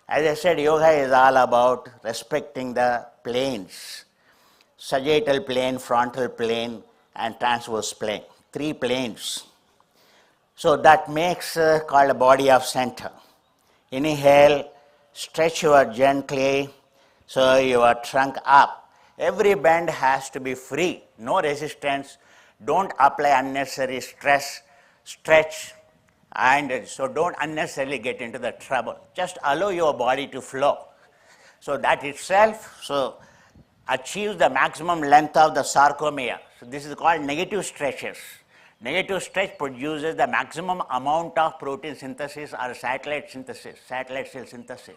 As I said, yoga is all about respecting the planes. Sagittal plane, frontal plane and transverse plane. 3 planes. So that makes called a body of center. Inhale, stretch your gently, so your trunk up. Every bend has to be free, no resistance. Don't apply unnecessary stress, stretch, and so don't unnecessarily get into the trouble. Just allow your body to flow. So that itself achieves the maximum length of the sarcomere. So this is called negative stretches. Negative stretch produces the maximum amount of protein synthesis or satellite cell synthesis.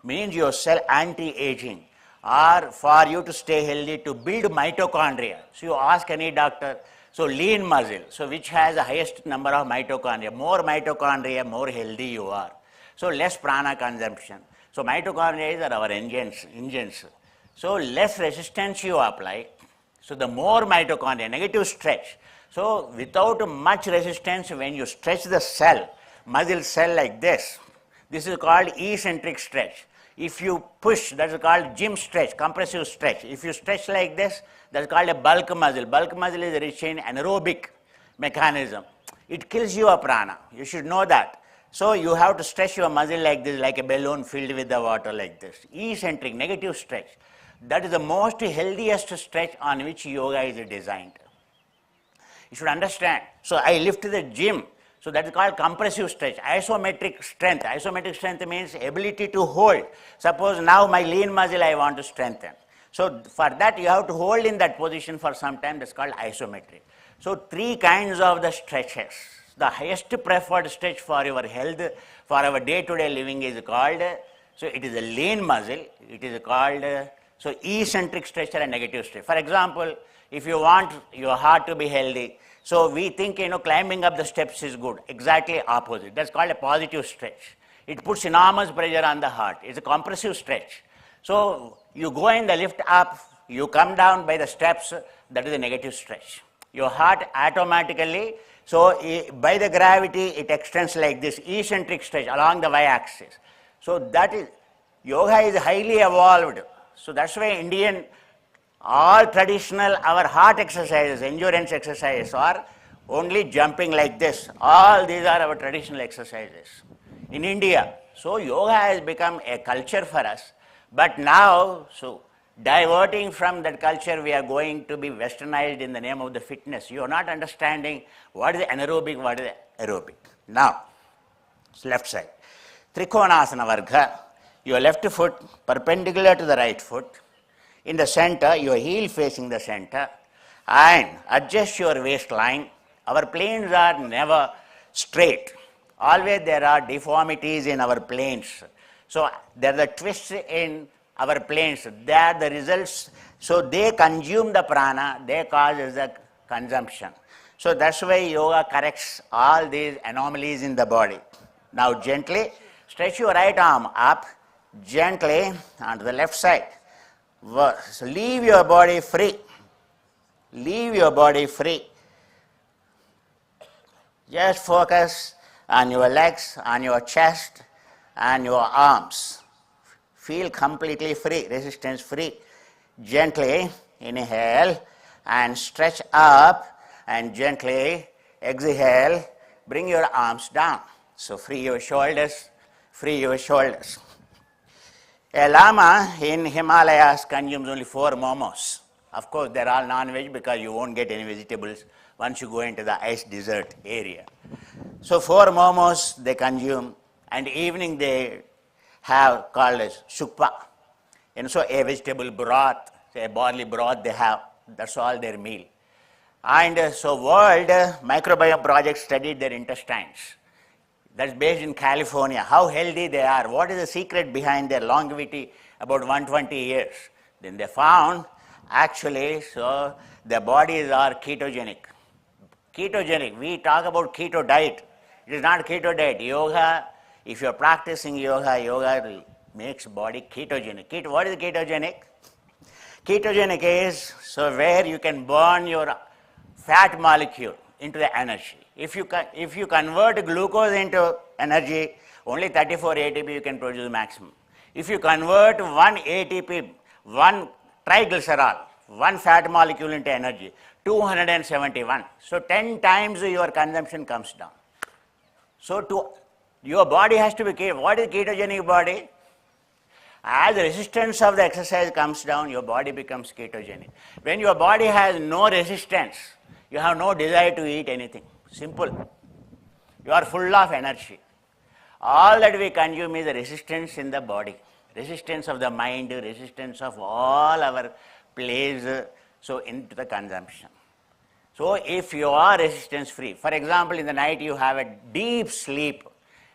Means your cell anti-aging or for you to stay healthy, to build mitochondria. So you ask any doctor, so lean muscle, so which has the highest number of mitochondria. More mitochondria, more healthy you are. So less prana consumption. So mitochondria are our engines. So less resistance you apply, so the more mitochondria, negative stretch. So without much resistance, when you stretch the cell, muscle cell like this is called eccentric stretch. If you push, that's called gym stretch, compressive stretch. If you stretch like this, that's called a bulk muscle. Bulk muscle is rich in anaerobic mechanism. It kills your prana. You should know that. So you have to stretch your muscle like this, like a balloon filled with the water like this. Eccentric, negative stretch. That is the most healthiest stretch on which yoga is designed. You should understand. So I lift the gym. So that is called compressive stretch. Isometric strength. Isometric strength means ability to hold. Suppose now my lean muscle I want to strengthen. So for that you have to hold in that position for some time. That's called isometric. So 3 kinds of the stretches. The highest preferred stretch for your health, for our day-to-day living is called, so it is a lean muscle. It is called, so eccentric stretch and negative stretch. For example, if you want your heart to be healthy, so we think, climbing up the steps is good. Exactly opposite. That's called a positive stretch. It puts enormous pressure on the heart. It's a compressive stretch. So you go in the lift up, you come down by the steps, that is a negative stretch. Your heart automatically, so by the gravity, it extends like this, eccentric stretch along the y-axis. So that is, yoga is highly evolved. So that's why all traditional, our heart exercises, endurance exercises are only jumping like this. All these are our traditional exercises in India. So yoga has become a culture for us. But now, so diverting from that culture, we are going to be westernized in the name of the fitness. You are not understanding what is the anaerobic, what is the aerobic. Now, left side. Trikonasana Varga. Your left foot perpendicular to the right foot. In the center, your heel facing the center. And adjust your waistline. Our planes are never straight. Always there are deformities in our planes. So there are the twists in our planes. They are the results. So they consume the prana, they cause the consumption. So that's why yoga corrects all these anomalies in the body. Now gently stretch your right arm up, gently onto the left side. So leave your body free. Leave your body free. Just focus on your legs, on your chest, and your arms. Feel completely free, resistance free. Gently inhale and stretch up, and gently exhale, bring your arms down. So free your shoulders, free your shoulders. A lama in Himalayas consumes only 4 momos. Of course, they're all non-veg because you won't get any vegetables once you go into the ice desert area. So 4 momos they consume, and evening they have called as sukpa. And so a vegetable broth, a barley broth they have, that's all their meal. And so World Microbiome Project studied their intestines. That's based in California, how healthy they are, what is the secret behind their longevity, about 120 years. Then they found, actually, so their bodies are ketogenic. Ketogenic, we talk about keto diet. It is not keto diet. Yoga, if you're practicing yoga, yoga makes body ketogenic. What is ketogenic? Ketogenic is so where you can burn your fat molecule into the energy. If you convert glucose into energy, only 34 ATP you can produce maximum. If you convert 1 ATP, 1 triglycerol, 1 fat molecule into energy, 271. So 10 times your consumption comes down. So your body has to be, what is ketogenic body? As the resistance of the exercise comes down, your body becomes ketogenic. When your body has no resistance, you have no desire to eat anything. Simple. You are full of energy. All that we consume is the resistance in the body. Resistance of the mind, resistance of all our plays into the consumption. So if you are resistance free, for example, in the night you have a deep sleep,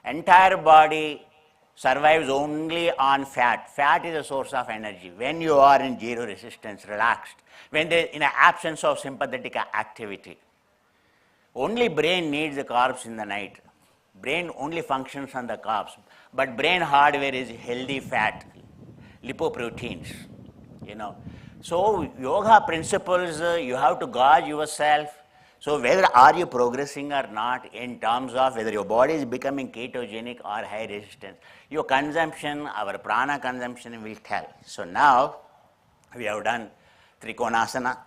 entire body survives only on fat. Fat is a source of energy. When you are in zero resistance, relaxed, when there in an absence of sympathetic activity, only brain needs the carbs in the night. Brain only functions on the carbs, but brain hardware is healthy fat, lipoproteins, So yoga principles, you have to guard yourself. So whether are you progressing or not in terms of whether your body is becoming ketogenic or high resistance, your consumption, our prana consumption will tell. So now we have done Trikonasana.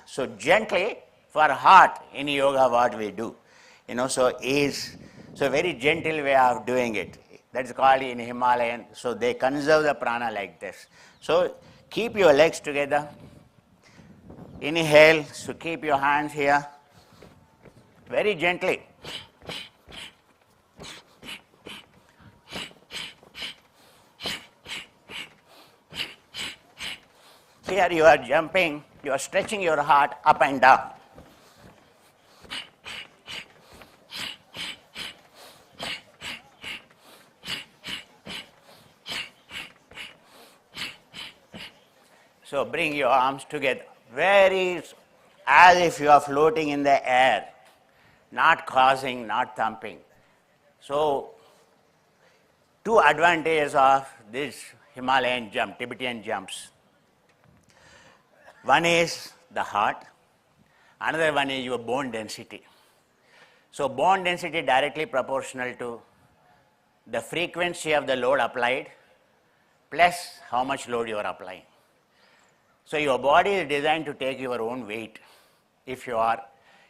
So gently for heart in yoga what we do, so very gentle way of doing it. That's called in Himalayan. So they conserve the prana like this. So keep your legs together. Inhale, so keep your hands here. Very gently. Here you are jumping, you are stretching your heart up and down. So bring your arms together, as if you are floating in the air, not causing, not thumping. So 2 advantages of this Himalayan jump, Tibetan jumps. One is the heart, another one is your bone density. So bone density directly proportional to the frequency of the load applied plus how much load you are applying. So your body is designed to take your own weight if you are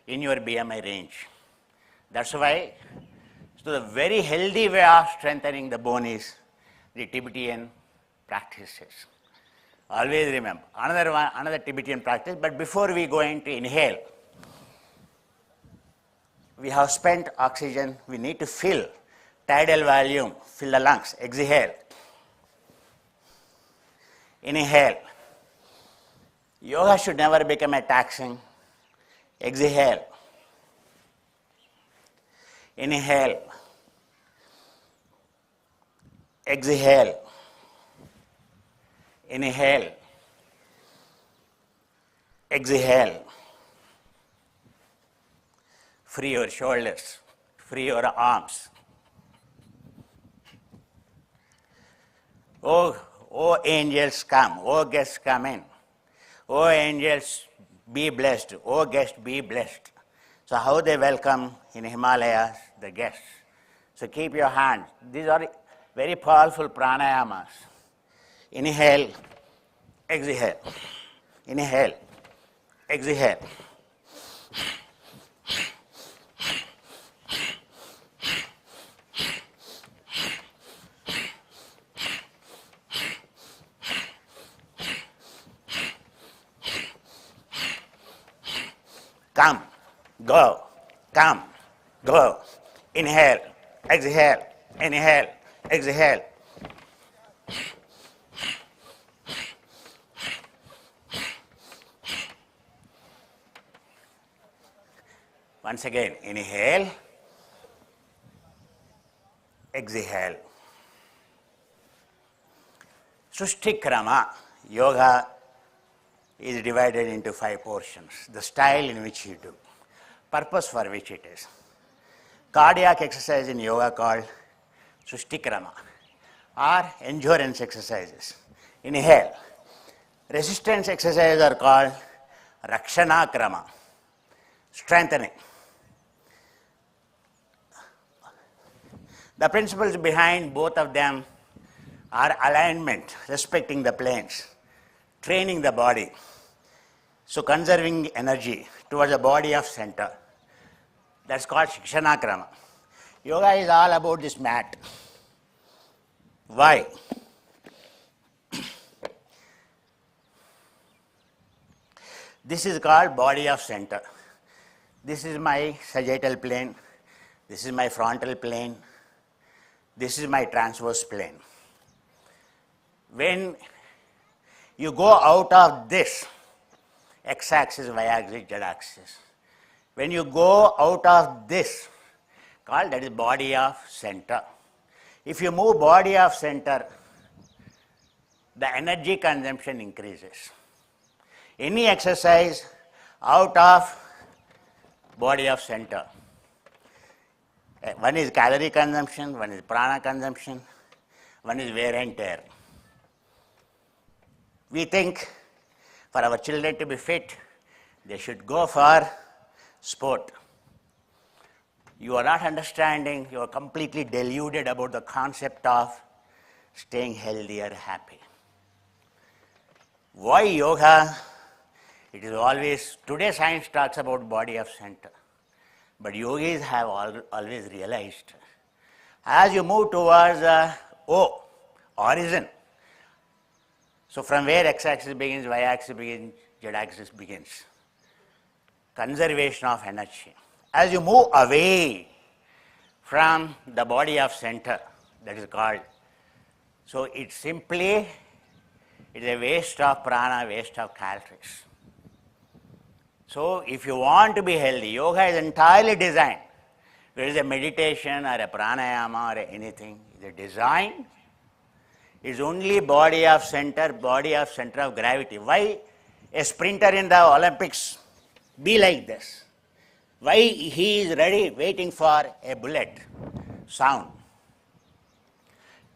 in your BMI range. That's why, so the very healthy way of strengthening the bone is the Tibetan practices. Always remember, another Tibetan practice, but before we go into inhale, we have spent oxygen, we need to fill tidal volume, fill the lungs, exhale. Inhale. Yoga should never become a taxing. Exhale. Inhale. Exhale. Inhale. Exhale. Free your shoulders. Free your arms. Oh angels come. Oh guests come in. Oh angels be blessed. Oh guests be blessed. So how they welcome in Himalayas the guests. So keep your hands. These are very powerful pranayamas. Inhale, exhale. Inhale, exhale. Come, go, come, go. Inhale, exhale, inhale, exhale. Once again, inhale, exhale. Srushtikrama, yoga is divided into 5 portions. The style in which you do, purpose for which it is. Cardiac exercise in yoga called Srushtikrama or endurance exercises. Inhale. Resistance exercises are called Rakshanakrama, strengthening. The principles behind both of them are alignment, respecting the planes, training the body, so conserving energy towards the body of center. That's called Shikshanakrama. Yoga is all about this mat. Why? This is called body of center. This is my sagittal plane. This is my frontal plane. This is my transverse plane. When you go out of this, x-axis, y-axis, z-axis, when you go out of this, called that is body of center. If you move body of center, the energy consumption increases. Any exercise out of body of center, one is calorie consumption, one is prana consumption, one is wear and tear. We think for our children to be fit, they should go for sport. You are not understanding, you are completely deluded about the concept of staying healthy or happy. Why yoga? It is always, today science talks about body of center, but yogis have always realized, as you move towards origin, so from where x-axis begins, y-axis begins, z-axis begins, conservation of energy. As you move away from the body of center, that is called, so it is a waste of prana, waste of calories. So if you want to be healthy, yoga is entirely designed. Whether it is a meditation or a pranayama or anything, the design is only body of center of gravity. Why a sprinter in the Olympics be like this? Why he is ready waiting for a bullet sound?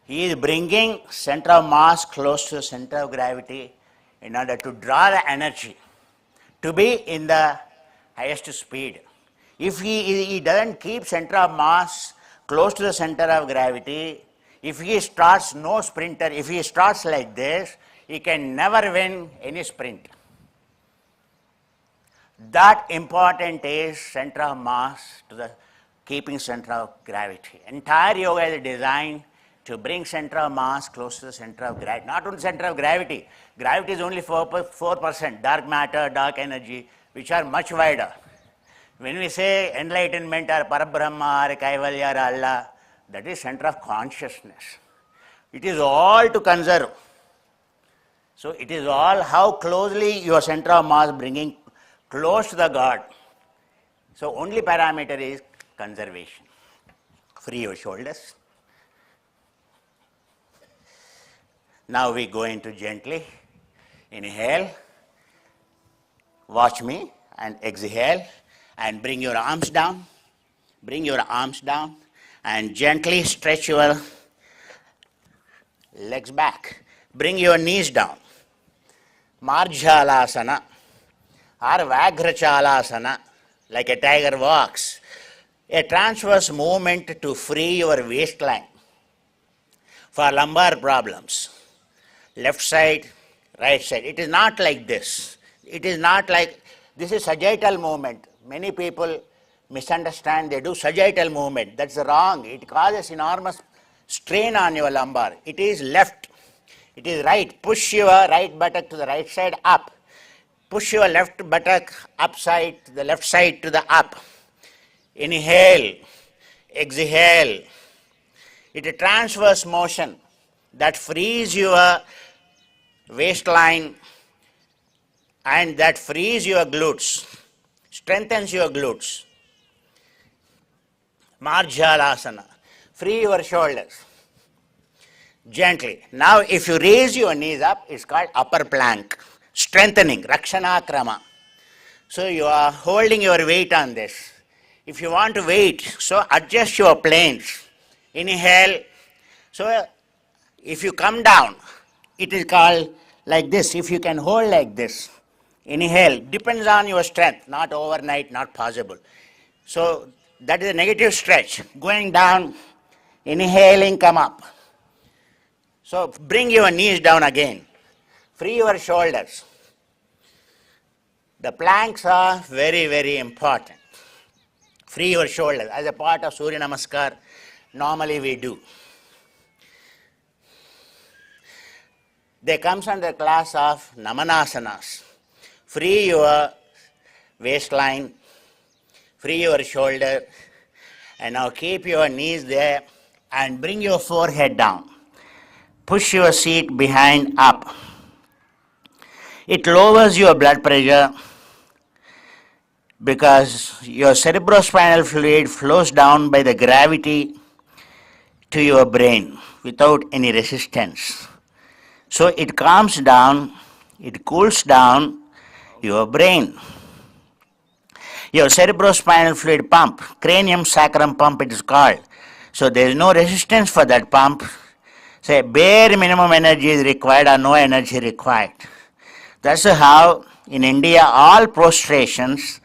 He is bringing center of mass close to the center of gravity in order to draw the energy to be in the highest speed. If he doesn't keep center of mass close to the center of gravity, if he starts no sprinter, if he starts like this, he can never win any sprint. That important is center of mass to the keeping center of gravity. Entire yoga is designed to bring center of mass close to the center of gravity. Not only center of gravity. Gravity is only 4%, dark matter, dark energy, which are much wider. When we say enlightenment or Parabrahma or Kaivalya or Allah, that is center of consciousness. It is all to conserve. So it is all how closely your center of mass bringing close to the God. So only parameter is conservation. Free your shoulders. Now we go into gently. Inhale. Watch me and exhale and bring your arms down. Bring your arms down and gently stretch your legs back. Bring your knees down. Marjalasana or Vagrachalasana, like a tiger walks. A transverse movement to free your waistline for lumbar problems. Left side, right side. It is not like this. It is not like, this is sagittal movement. Many people misunderstand, they do sagittal movement. That's wrong. It causes enormous strain on your lumbar. It is left. It is right. Push your right buttock to the right side up. Push your left buttock upside to the left side to the up. Inhale. Exhale. It is a transverse motion that frees your waistline and that frees your glutes, strengthens your glutes. Marjalasana. Free your shoulders. Gently. Now if you raise your knees up, it's called upper plank. Strengthening. Rakshana krama. So you are holding your weight on this. If you want to wait, so adjust your planes. Inhale. So if you come down, it is called like this. If you can hold like this, inhale. Depends on your strength, not overnight, not possible. So that is a negative stretch. Going down, inhaling, come up. So bring your knees down again. Free your shoulders. The planks are very, very important. Free your shoulders. As a part of Surya Namaskar, normally we do. They comes under the class of Namanasanas. Free your waistline, free your shoulder, and now keep your knees there and bring your forehead down. Push your seat behind up. It lowers your blood pressure because your cerebrospinal fluid flows down by the gravity to your brain without any resistance. So it calms down, it cools down your brain. Your cerebrospinal fluid pump, cranium sacrum pump it is called. So there is no resistance for that pump. Say bare minimum energy is required or no energy required. That's how in India all prostrations,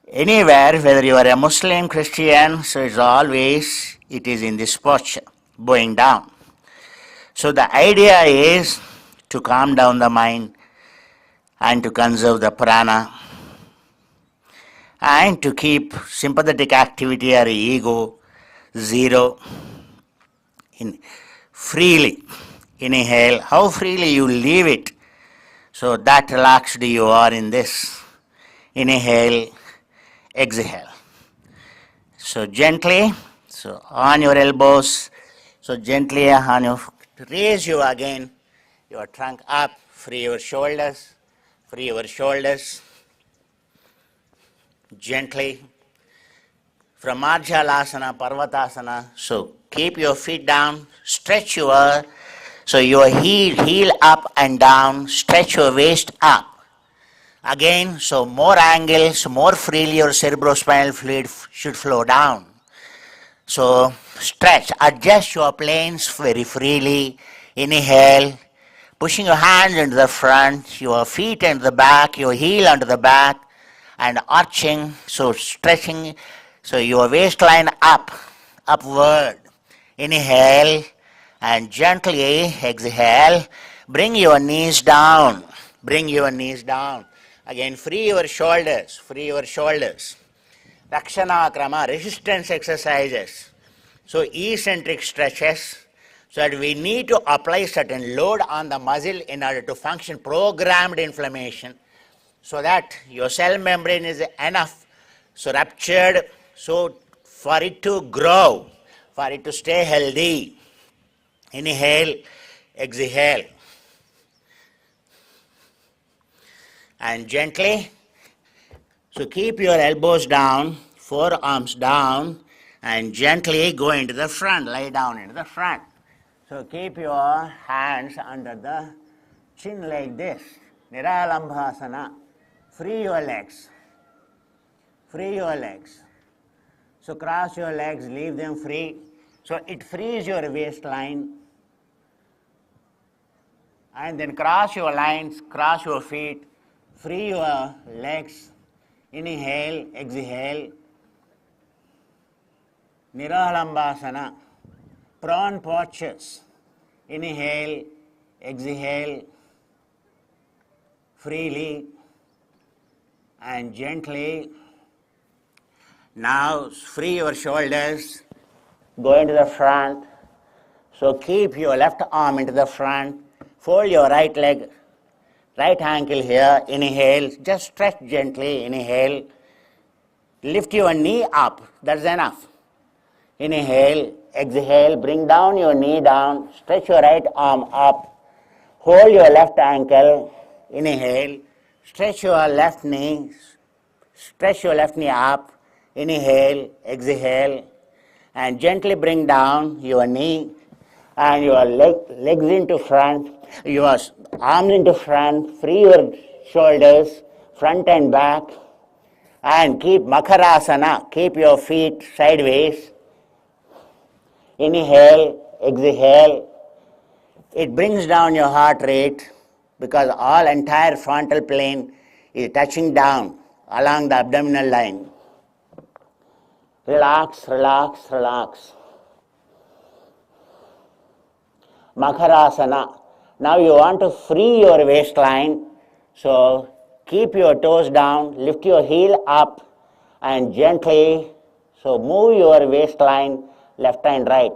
anywhere, whether you are a Muslim, Christian, so it's always, it is in this posture, bowing down. So the idea is to calm down the mind and to conserve the prana and to keep sympathetic activity or ego zero. Freely inhale, how freely you leave it. So that relaxed you are in this. Inhale, exhale. So gently, so on your elbows, so gently on your, raise you again, your trunk up, free your shoulders, free your shoulders. Gently. From Marjalasana, Parvatasana, so keep your feet down, stretch your, so your heel up and down, stretch your waist up. Again, so more angles, more freely your cerebrospinal fluid should flow down. So stretch, adjust your planes very freely. Inhale, pushing your hands into the front, your feet into the back, your heel onto the back, and arching, so stretching, so your waistline up, upward. Inhale and gently exhale. Bring your knees down. Bring your knees down. Again, free your shoulders. Free your shoulders. Rakshana krama, resistance exercises. So eccentric stretches. So that we need to apply certain load on the muscle in order to function, programmed inflammation, so that your cell membrane is enough, so ruptured, so for it to grow, for it to stay healthy. Inhale, exhale. And gently, so keep your elbows down, forearms down, and gently go into the front, lay down into the front. So keep your hands under the chin like this, Niralambhasana. Free your legs, free your legs. So cross your legs, leave them free. So it frees your waistline. And then cross your lines, cross your feet, free your legs. Inhale, exhale. Niralambhasana. Prawn postures. Inhale, exhale. Freely and gently. Now free your shoulders, go into the front. So keep your left arm into the front, fold your right leg, right ankle here, inhale, just stretch gently, inhale. Lift your knee up, that's enough. Inhale, exhale, bring down your knee down, stretch your right arm up, hold your left ankle, inhale, stretch your left knee up, inhale, exhale, and gently bring down your knee and your legs into front, your arms into front, free your shoulders, front and back, and keep Makarasana, keep your feet sideways. Inhale, exhale. It brings down your heart rate because all entire frontal plane is touching down along the abdominal line. Relax, relax, relax. Makarasana. Now you want to free your waistline. So keep your toes down, lift your heel up and gently, so move your waistline left and right.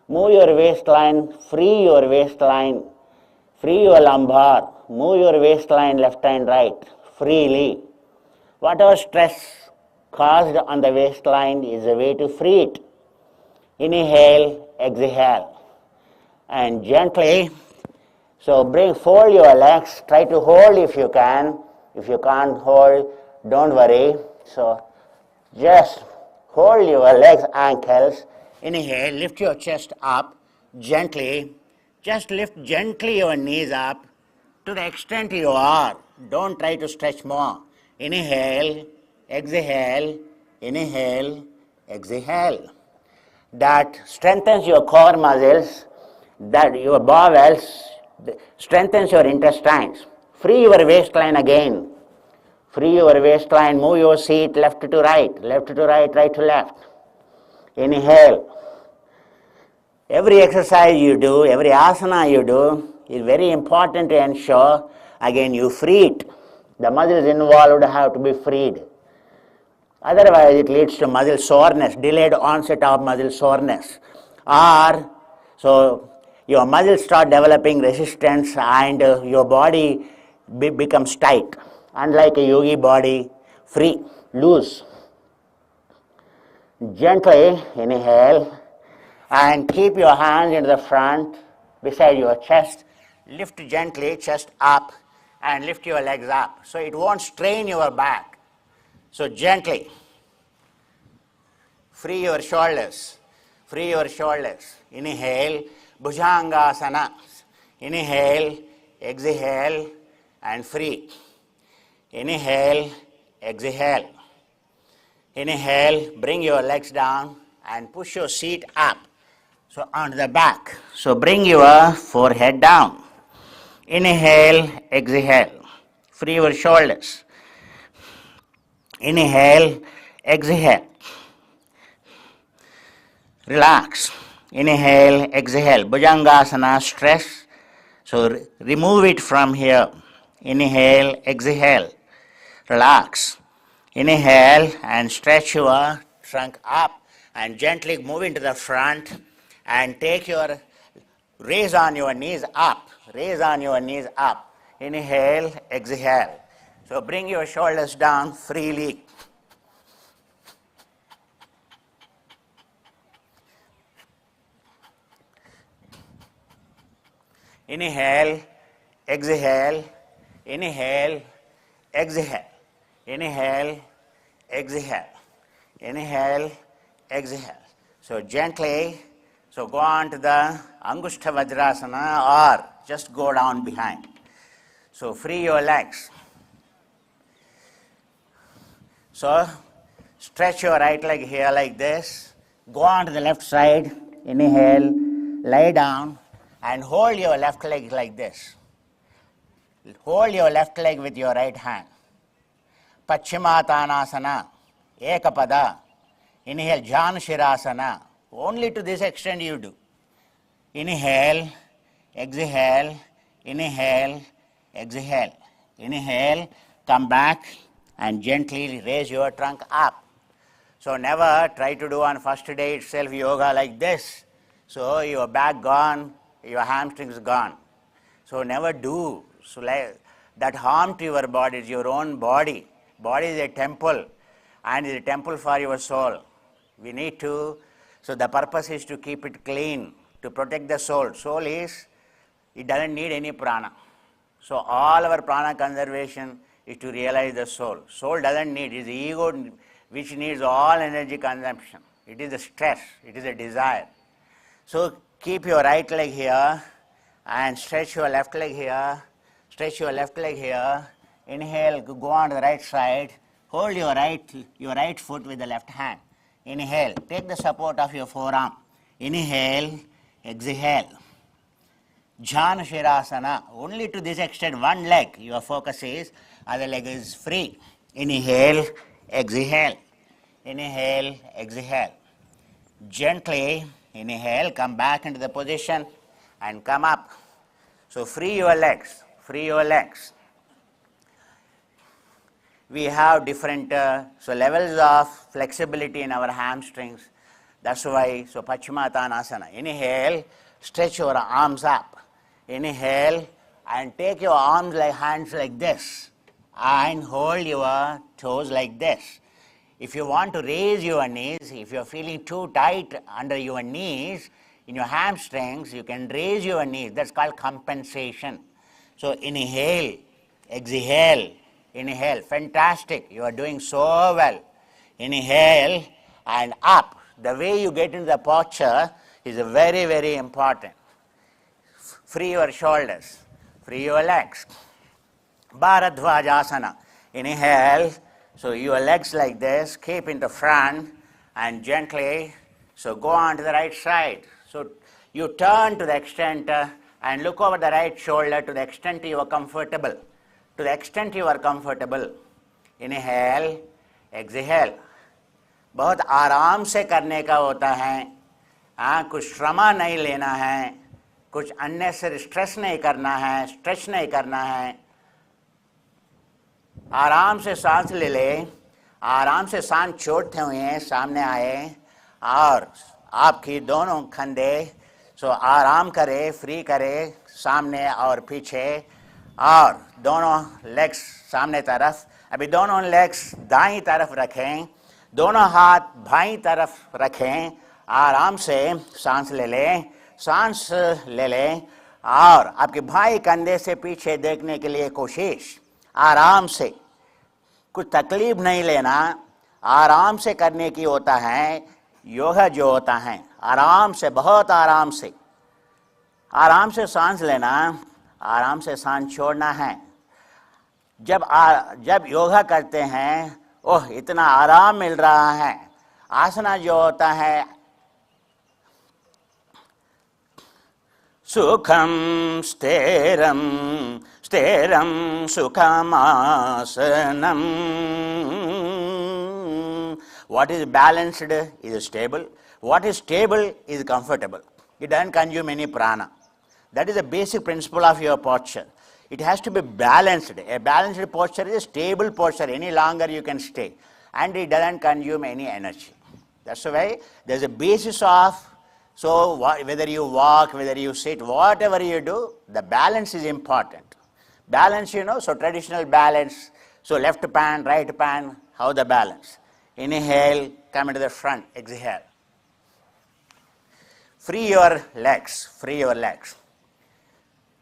Move your waistline, free your waistline, free your lumbar, move your waistline left and right freely. Whatever stress caused on the waistline is a way to free it. Inhale, exhale, and gently, so fold your legs, try to hold if you can. If you can't hold, don't worry. So just hold your legs, ankles. Inhale, lift your chest up gently. Just lift gently your knees up to the extent you are. Don't try to stretch more. Inhale, exhale, inhale, exhale. That strengthens your core muscles, that your bowels, strengthens your intestines. Free your waistline again. Free your waistline, move your seat left to right, right to left. Inhale. Every exercise you do, every asana you do is very important to ensure, again, you free it. The muscles involved have to be freed. Otherwise, it leads to muscle soreness, delayed onset of muscle soreness. Or, so your muscles start developing resistance and your body becomes tight. Unlike a yogi body, free, loose. Gently inhale and keep your hands in the front beside your chest. Lift gently, chest up, and lift your legs up. So it won't strain your back. So gently. Free your shoulders. Free your shoulders. Inhale, Bhujangasana. Inhale, exhale, and free. Inhale, exhale. Inhale, bring your legs down and push your seat up. So onto the back. So bring your forehead down. Inhale, exhale. Free your shoulders. Inhale, exhale. Relax. Inhale, exhale. Bhujangasana, stress. So remove it from here. Inhale, exhale. Relax. Inhale and stretch your trunk up and gently move into the front and raise on your knees up. Raise on your knees up. Inhale, exhale. So bring your shoulders down freely. Inhale, exhale, inhale, exhale. Inhale, exhale. Inhale, exhale. So gently, so go on to the Angushta Vajrasana or just go down behind. So free your legs. So stretch your right leg here like this. Go on to the left side. Inhale, lie down and hold your left leg like this. Hold your left leg with your right hand. Paschimottanasana, Ekapada. Inhale, Janshirasana. Only to this extent you do. Inhale, exhale, inhale, exhale. Inhale, come back and gently raise your trunk up. So never try to do on first day itself yoga like this. So your back gone, your hamstrings gone. So never do. So like that harm to your body is your own body. Body is a temple and is a temple for your soul. We need to, so the purpose is to keep it clean, to protect the soul. Soul is, it doesn't need any prana. So all our prana conservation is to realize the soul. Soul doesn't need, it is the ego which needs all energy consumption. It is a stress, it is a desire. So keep your right leg here and stretch your left leg here, stretch your left leg here. Inhale, go on to the right side, hold your right foot with the left hand. Inhale, take the support of your forearm. Inhale, exhale. Jhana Shirasana, only to this extent, one leg, your focus is, other leg is free. Inhale, exhale. Inhale, exhale. Gently, inhale, come back into the position and come up. So free your legs, free your legs. We have different levels of flexibility in our hamstrings. That's why, so Paschimottanasana. Inhale, stretch your arms up. Inhale and take your arms like hands like this and hold your toes like this. If you want to raise your knees, if you're feeling too tight under your knees, in your hamstrings, you can raise your knees. That's called compensation. So inhale, exhale, inhale. Fantastic. You are doing so well. Inhale and up. The way you get into the posture is very, very important. Free your shoulders. Free your legs. Bharadvajasana. Inhale. So your legs like this. Keep in the front and gently. So go on to the right side. So you turn to the extent and look over the right shoulder to the extent you are comfortable. To the extent you are comfortable. Inhale, exhale. बहुत आराम से करने का होता है. कुछ श्रमा नहीं लेना है, कुछ unnecessary स्ट्रेस नहीं करना है, स्ट्रेच नहीं करना है. आराम से सांस ले ले, आराम से सांस छोड़ते हुए सामने आए और आपकी दोनों कंधे सो आराम करे, फ्री करे सामने और पीछे और दोनों लेग्स सामने तरफ. अभी दोनों लेग्स दाईं तरफ रखें, दोनों हाथ बाईं तरफ रखें. आराम से सांस ले लें, सांस ले लें और आपके बाएं कंधे से पीछे देखने के लिए कोशिश. आराम से, कुछ तकलीफ नहीं लेना, आराम से करने की होता है. योगा जो होता है आराम से, बहुत आराम से सांस लेना, आराम से सांस छोड़ना है. जब योगा करते हैं, ओह इतना आराम मिल रहा है. आसना जो होता है सुखम स्थिरम स्थिरम सुखमासनम. What is balanced is stable. What is stable is comfortable. It doesn't consume any prana. That is the basic principle of your posture. It has to be balanced. A balanced posture is a stable posture. Any longer you can stay. And it doesn't consume any energy. That's why there's a basis of, so whether you walk, whether you sit, whatever you do, the balance is important. Balance, so traditional balance. So left pan, right pan, how the balance. Inhale, come into the front, exhale. Free your legs, free your legs.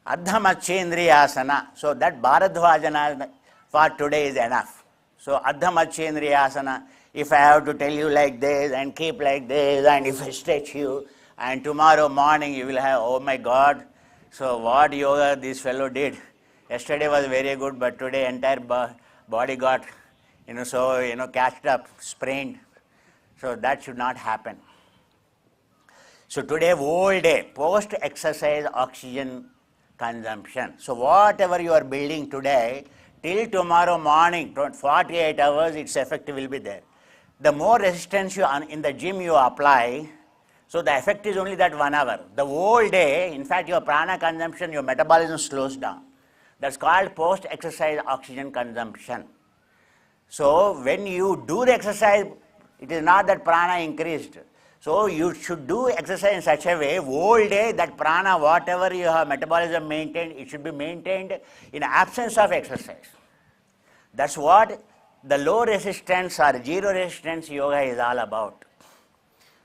Ardha Machendriyasana. So that Bharadvajana for today is enough. So Ardha Machendriyasana, if I have to tell you like this and keep like this, and if I stretch you, and tomorrow morning you will have, oh my God, so what yoga this fellow did? Yesterday was very good, but today entire body got, catched up, sprained. So that should not happen. So today, whole day, post-exercise oxygen consumption. So whatever you are building today, till tomorrow morning, 48 hours, its effect will be there. The more resistance you in the gym you apply, so the effect is only that 1 hour. The whole day, in fact, your prana consumption, your metabolism slows down. That's called post-exercise oxygen consumption. So when you do the exercise, it is not that prana increased. So you should do exercise in such a way, whole day that prana, whatever you have metabolism maintained, it should be maintained in absence of exercise. That's what the low resistance or zero resistance yoga is all about.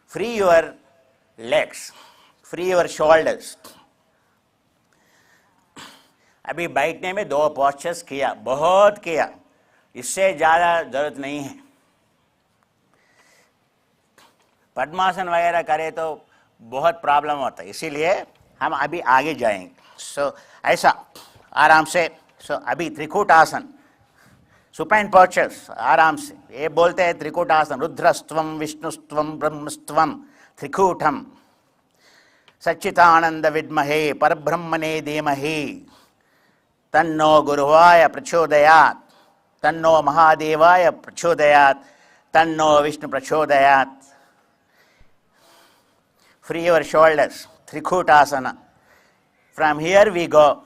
Free your legs, free your shoulders. अभी बैठने में 2 postures किया, बहुत किया, इससे ज़्यादा ज़रूरत नहीं है. पद्मासन वगैरह करे तो बहुत प्रॉब्लम होता है, इसीलिए हम अभी आगे जाएंगे. सो ऐसा आराम से. सो अभी त्रिकूट आसन, सुपाइन पोस्चर्स, आराम से. ये बोलते हैं त्रिकूट आसन, रुद्रस्त्वम विष्णुस्त्वम ब्रह्मस्त्वम त्रिकूटम सच्चिदानंद विद्महे परब्रह्मणे धीमहि तन्नो गुरुवाय प्रचोदयात् तन्नो महादेवाय प्रचोदयात् तन्नो विष्णु प्रचोदयात्. Free your shoulders, Trikutasana. From here we go.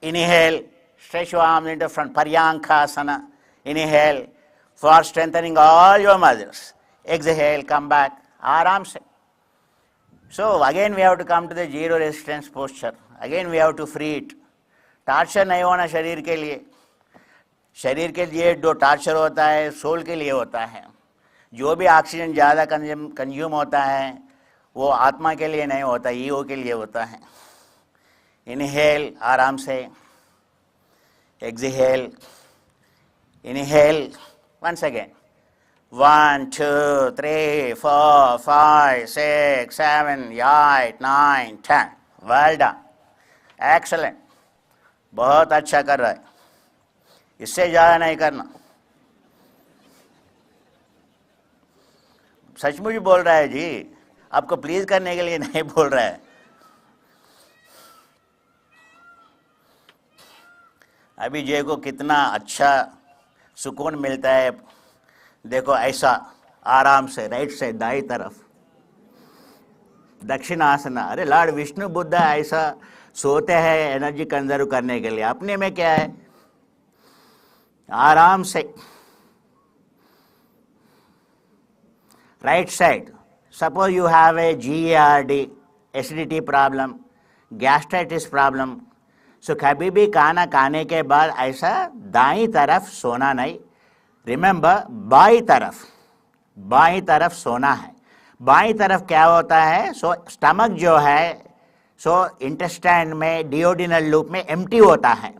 Inhale, stretch your arms into front, Paryankasana. Inhale, for strengthening all your muscles. Exhale, come back, आराम से. So again we have to come to the zero resistance posture. Again we have to free it. Torture नहीं होना शरीर के लिए. शरीर के लिए जो torture होता है, सोल के लिए होता है. जो भी ऑक्सीजन ज़्यादा कंज्यूम होता है, वो आत्मा के लिए नहीं होता, ईगो के लिए होता है. इनहेल आराम से, exhale, inhale, once again. 1, 2, 3, 4, 5, 6, 7, 8, 9, 10. Well done. Excellent. बहुत अच्छा कर रहा है. इससे ज़्यादा नहीं करना. सचमुच बोल रहा है जी, आपको प्लीज करने के लिए नहीं बोल रहा है. अभी जे को कितना अच्छा सुकून मिलता है. देखो ऐसा आराम से, राइट से दाई तरफ दक्षिणासना. अरे लॉर्ड विष्णु बुद्ध ऐसा सोते हैं एनर्जी कंजर्व करने के लिए. अपने में क्या है, आराम से. Right side. Suppose you have a GERD, acidity problem, gastritis problem. So कभी भी खाना खाने के बाद ऐसा दाईं तरफ सोना नहीं. Remember, बाईं तरफ सोना है. बाईं तरफ क्या होता है, सो स्टमक जो है, सो इंटेस्टाइन में डिओडिनल लूप में एम्प्टी होता है.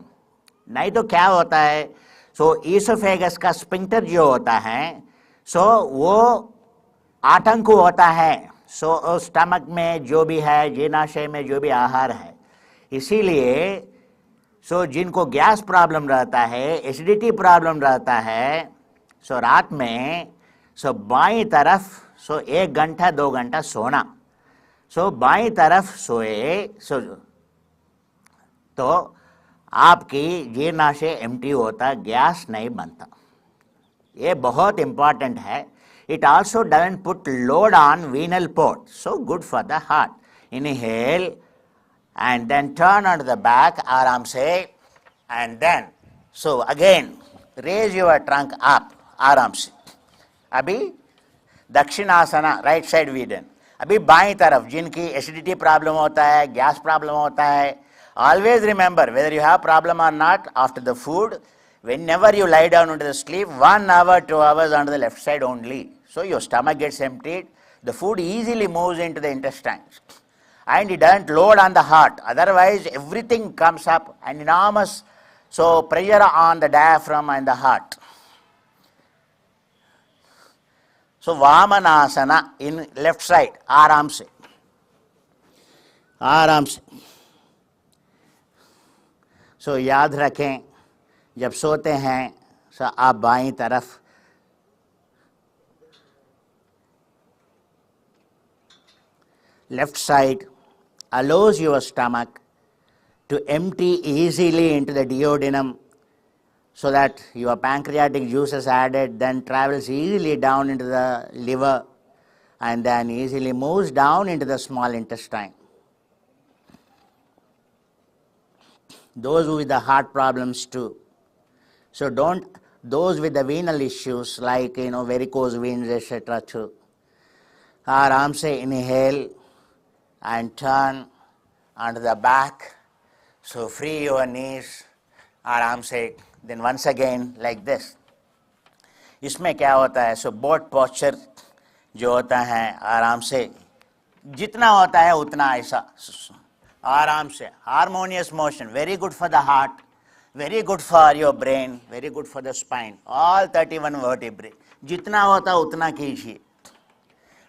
नहीं तो क्या होता है, सो ईसोफेगस का स्पिंक्टर जो होता है, सो वो आतंक होता है. सो स्टमक में जो भी है, जीर्णाशय में जो भी आहार है, इसीलिए सो जिनको गैस प्रॉब्लम रहता है, एसिडिटी प्रॉब्लम रहता है, सो रात में सो बाईं तरफ 1 घंटा 2 घंटा सोना. सो बाईं तरफ सोए तो आपकी जीर्णाशय एम्प्टी होता, गैस नहीं बनता. ये बहुत इंपॉर्टेंट है. It also doesn't put load on venal port, so good for the heart. Inhale and then turn onto the back, आराम से, and then so again raise your trunk up, आराम से. अभी दक्षिणासना, राइट साइड we done. अभी बाईं तरफ जिनकी acidity problem होता है, गैस प्रॉब्लम होता है, always remember whether you have problem or not, after the food, whenever you lie down into the sleep, 1 hour 2 hours on the left side only. So your stomach gets emptied, the food easily moves into the intestines, and it doesn't load on the heart. Otherwise everything comes up, and enormous pressure on the diaphragm and the heart. So Vamanasana in left side, आराम से, आराम से. So याद रखें, जब सोते हैं so आप बाईं तरफ, left side allows your stomach to empty easily into the duodenum, so that your pancreatic juices added then travels easily down into the liver and then easily moves down into the small intestine. Those with the heart problems too. So don't, those with the venal issues like varicose veins etc. too. आराम से inhale and turn onto the back. So free your knees, आराम से. Then once again like this. इसमें क्या होता है? So boat posture जो होता है, आराम से जितना होता है उतना ऐसा आराम से, harmonious motion, very good for the heart, very good for your brain, very good for the spine, all 31 vertebrae. जितना होता है उतना कीजिए,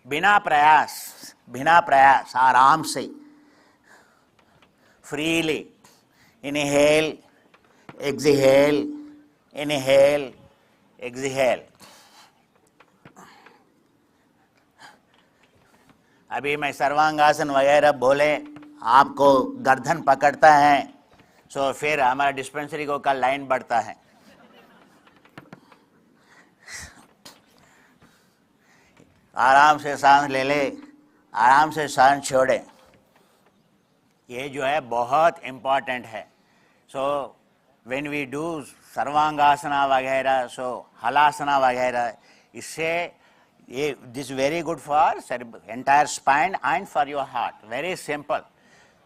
बिना प्रयास आराम से, freely. Inhale, exhale, inhale, exhale. अभी मैं सर्वांगासन वगैरह बोले, आपको गर्दन पकड़ता है, सो फिर हमारा डिस्पेंसरी को कल लाइन बढ़ता है. आराम से सांस ले ले, आराम से सांस छोड़े. ये जो है बहुत इम्पॉर्टेंट है. सो व्हेन वी डू सर्वांगासना वगैरह, सो हलासना वगैरह, इससे ये this very good for entire spine and for your heart. Very simple.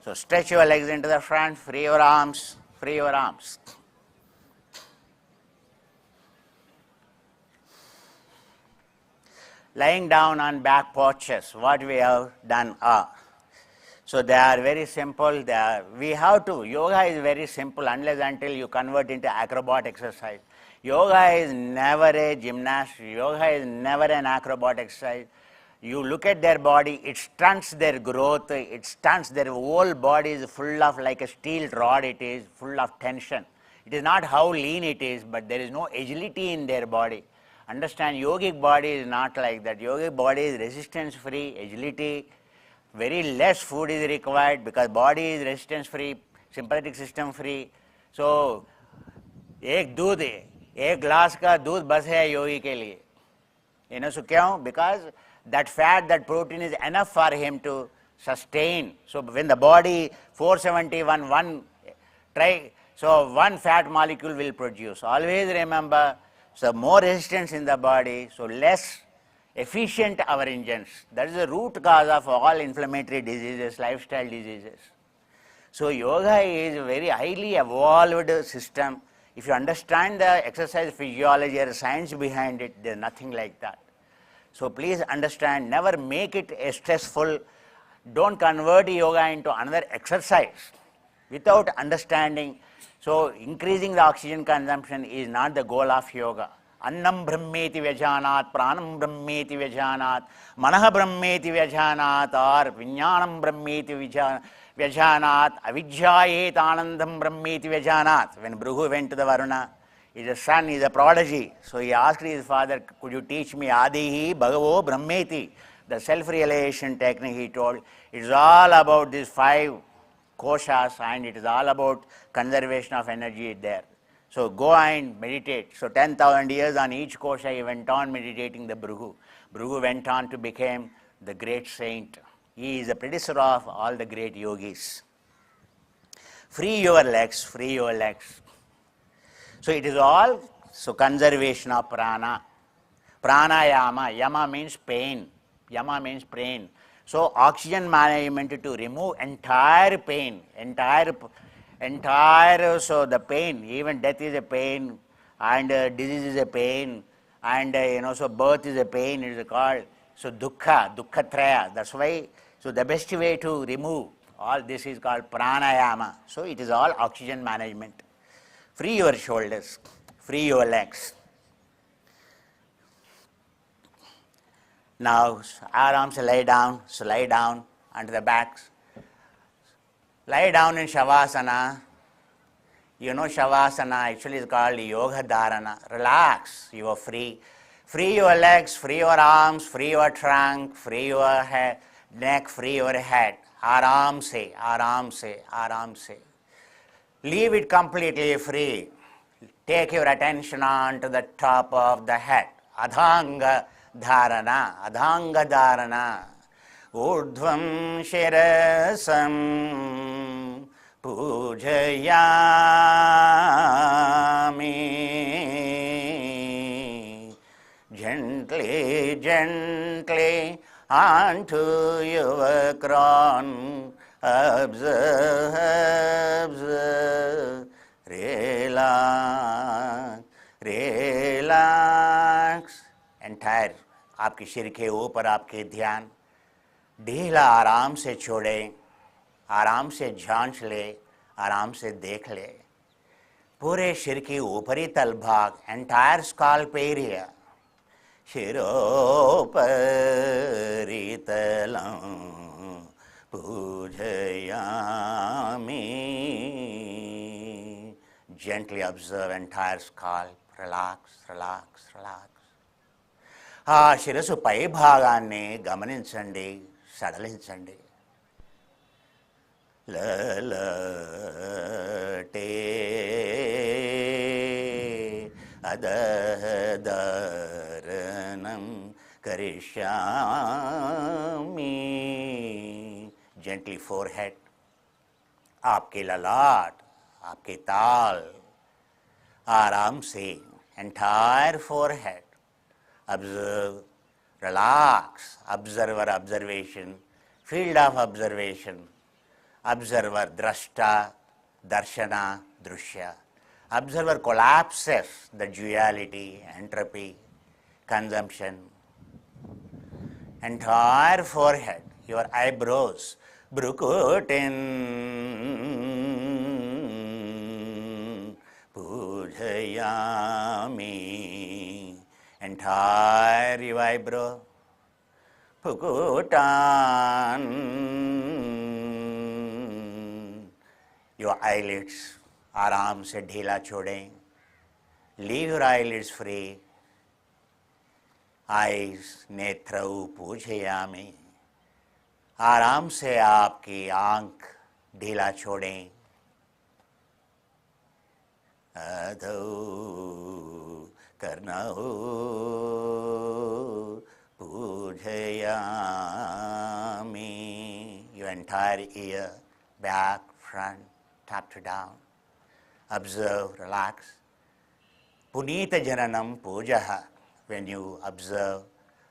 So stretch your legs into the front, free your arms, free your arms. Lying down on back porches, what we have done are. So they are very simple. We have to, yoga is very simple unless until you convert into acrobat exercise. Yoga is never a gymnast, yoga is never an acrobat exercise. You look at their body, it stunts their growth, it stunts their whole body is full of like a steel rod, it is full of tension. It is not how lean it is, but there is no agility in their body. Understand, yogic body is not like that. Yogic body is resistance free, agility, very less food is required because body is resistance free, sympathetic system free. So एक glass का दूध बस है योगी के लिए. You know, so क्यों? Because that fat, that protein is enough for him to sustain. So when the body 471, so one fat molecule will produce. Always remember, so more resistance in the body, so less efficient our engines. That is the root cause of all inflammatory diseases, lifestyle diseases. So yoga is a very highly evolved system. If you understand the exercise physiology or science behind it, there is nothing like that. So please understand, never make it a stressful. Don't convert yoga into another exercise without understanding. So increasing the oxygen consumption is not the goal of yoga. Annam brahmeti vyajanat, pranam brahmeti vyajanat, manaha brahmeti vyajanat, or vinyanam brahmeti vyajanat, avidyayet anandam brahmeti vyajanat. When Bhrigu went to the Varuna, his son is a prodigy. So he asked his father, could you teach me adihi bhagavo brahmeti? The self-realization technique he told. It's all about these 5 koshas and it is all about conservation of energy there. So go and meditate. So 10,000 years on each kosha he went on meditating the Bhrigu. Bhrigu went on to become the great saint. He is the predecessor of all the great yogis. Free your legs, free your legs. So it is all, so conservation of prana. Pranayama, yama means pain, yama means pain. So oxygen management to remove entire pain, entire, so the pain, even death is a pain, and disease is a pain, and so birth is a pain, it is called, so dukkhatraya. That's why, so the best way to remove all this is called pranayama. So it is all oxygen management. Free your shoulders, free your legs. Now arms lay down, so lay down onto the backs. Lie down in Shavasana. You know Shavasana actually is called Yoga Dharana. Relax, you are free. Free your legs, free your arms, free your trunk, free your head, neck, free your head. Aram se, aram se, aram se. Leave it completely free. Take your attention on to the top of the head. Adhanga dharana, adhanga dharana. Urdhvam shirasam pujayami. Gently, gently onto your crown. Observe, observe, relax, relax. Entire आपके सिर के ऊपर आपके ध्यान ढीला आराम से छोड़े, आराम से जांच ले, आराम से देख ले. पूरे सिर के ऊपरी तल भाग, एंटायर स्काल्प एरिया, शिरोपरि तलं पूजयामि. Gently observe entire scalp. Relax, relax, relax. ఆ శిరస్సు పై భాగాన్ని గమనించండి, సడలించండి. లలటే అదహదరణం కరిష్యామి. Gently forehead, आपके ललाट, आपके ताल, आराम से entire forehead. Observe, relax, observer observation, field of observation, observer drashta, darshana, drushya. Observer collapses the duality, entropy, consumption. Entire forehead, your eyebrows, brukutin pujayami. Entire your eyebrow, pukutan, your eyelids, आराम से ढीला छोड़ें. Leave your eyelids free. Eyes, नेत्रौ पूजयामि. आराम से आपकी आंख ढीला छोड़ें. अधौ कर्णौ पूजयामि. Your entire ear, back, front, top to down. Observe, relax. Punita jananam pujaha. When you observe,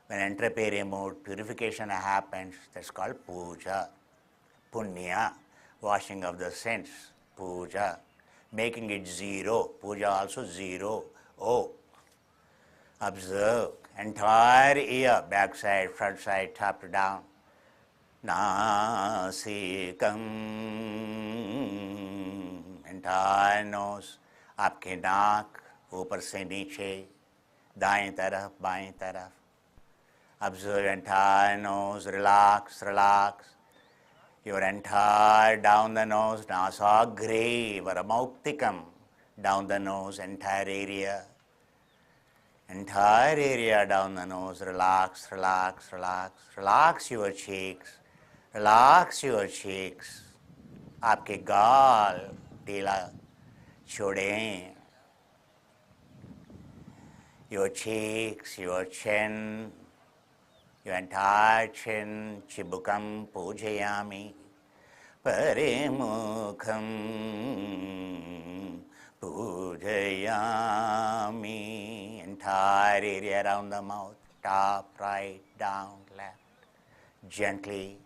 when entrepere mode, purification happens, that's called puja. Punya, washing of the sins, puja. Making it zero, puja also zero, oh. Observe, entire ear, back side, front side, top to down. Nasikam, entire nose, आपके नाक ऊपर से नीचे, दाएं तरफ, बाएं तरफ. Observe entire nose, relax, relax. Your entire down the nose, nasagre, varamautikam, down the nose, entire area. Entire area down the nose, relax, relax, relax. Relax your cheeks, relax your cheeks. आपके गाल ढीला छोड़ें. Your cheeks, your chin, your entire chin, chibukam pujayami. Parimukham pujayami. Entire area around the mouth, top, right, down, left. Gently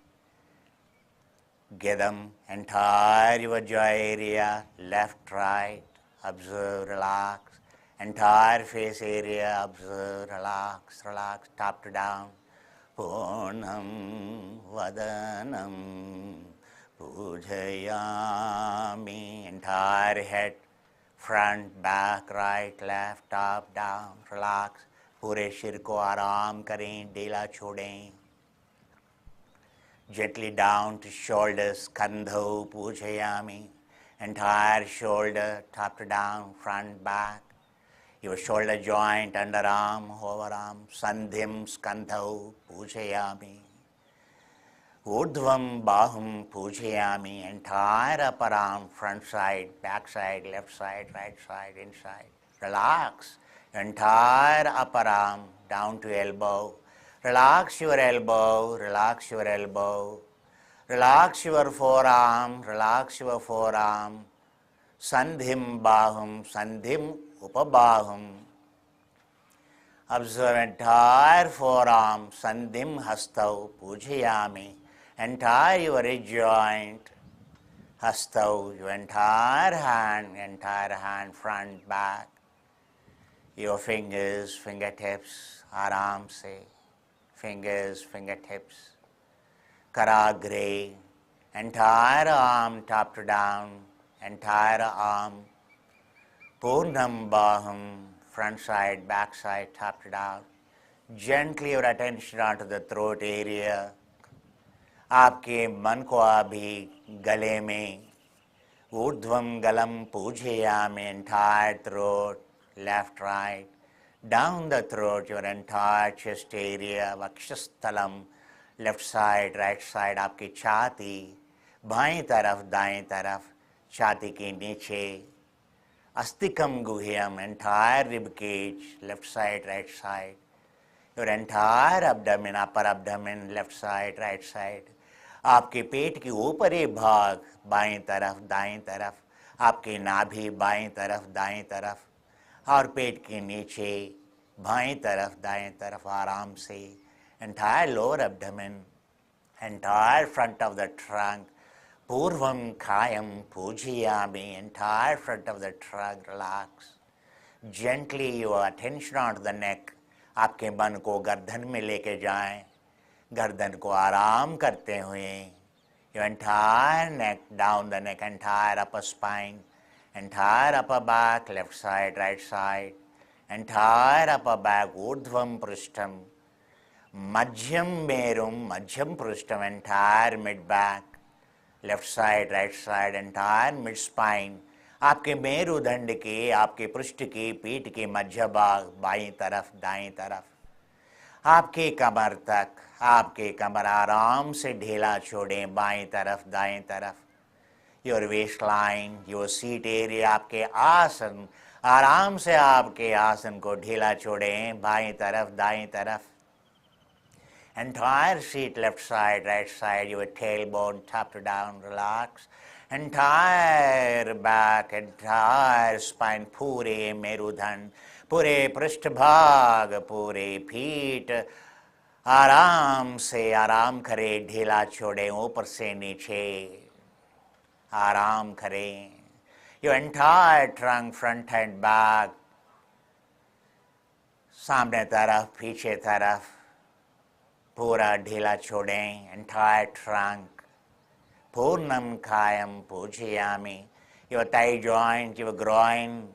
get them, entire your jaw area, left, right. Observe, relax. Entire face area, observe, relax, relax, top to down. Purnam vadanam pujayami. Entire head, front, back, right, left, top, down, relax. पूरे सिर को आराम करें, ढीला छोड़ें. Gently down to shoulders, kandho pujayami. Entire shoulder, top to down, front, back. Your shoulder joint, underarm, overarm, sandhim, skandho pujayami. Urdhvam bahum pujayami. Entire upper arm, front side, back side, left side, right side, inside. Relax. Entire upper arm down to elbow. Relax your elbow, relax your elbow. Relax your forearm, relax your forearm. Sandhim bahum, sandhim upabahum. Observe entire forearm, sandhim hastau pujayami. Entire your ridge joint, hastau, your entire hand, front, back. Your fingers, fingertips, आराम से. Fingers, fingertips. Karagre, entire arm top to down, entire arm. Purnam baham, front side, back side, top to down. Gently your attention onto the throat area. आपके मन को अभी गले में ऊर्ध्वम गलम पूजयामि, entire throat, left, right, down the throat, your entire chest area, vakshasthalam, left side, right side, आपकी छाती, बाएं तरफ, दाएं तरफ, छाती के नीचे, अस्तिकम गुह्यम, entire rib cage, left side, right side, your entire abdomen, upper abdomen, left side, right side, आपके पेट के ऊपरी भाग, बाएं तरफ, दाएं तरफ, आपकी नाभि बाएं तरफ, दाएं तरफ, और पेट के नीचे, बाएं तरफ, दाएं तरफ, आराम से, entire lower abdomen, entire front of the trunk, purvam kayam pujayami, entire front of the trunk, relax. Gently your attention onto the neck, आपके मन को गर्दन में लेके जाएं, गर्दन को आराम करते हुए, your entire neck, down the neck, entire upper spine, entire upper back, left side, right side, entire upper back, urdhvam prishtham, madhyam merum, madhyam prishtham, entire mid back, left side, right side, entire mid spine, आपके मेरुदंड के, आपके पृष्ठ के, पीठ के मध्य भाग, बाईं तरफ, दाईं तरफ, आपके कमर तक, आपके कमर आराम से ढीला छोड़ें, बाईं तरफ, दाईं तरफ, your waistline, your seat area, आपके आसन, आराम से आपके आसन को ढीला छोड़ें, बाईं तरफ, दाईं तरफ, entire seat, left side, right side, your tailbone, top to down, relax, entire back, entire spine, पूरे मेरुदंड, पूरे पृष्ठभाग, पूरे पीठ, आराम से आराम करें, ढीला छोड़ें, ऊपर से नीचे, आराम करें. Your entire trunk, front and back, सामने तरफ, पीछे तरफ, पूरा ढीला छोड़ें, entire trunk. Purnam kayam pujayami. Your thigh joint, your groin,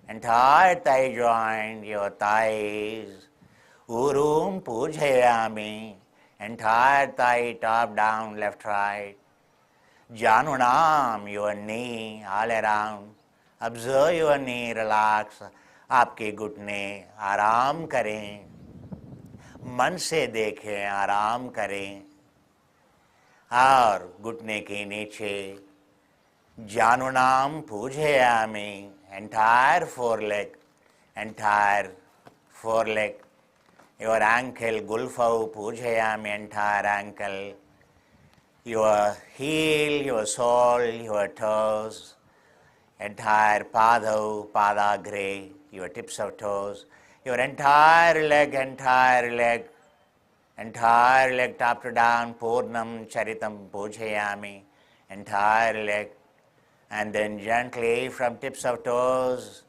entire thigh joint, your thighs. Urum pujayami. Entire thigh, top, down, left, right. Janunam, your knee, all around. Observe your knee, relax. आपके घुटने आराम करें. मन से देखें, आराम करें. और घुटने के नीचे जानूनाम पूजयामि, entire foreleg, your ankle gulfau पूजयामि, entire ankle, your heel, your sole, your toes, entire padau, padagre, your tips of toes, your entire leg, entire leg top to down, purnam charitam pujayami, entire leg, and then gently from tips of toes,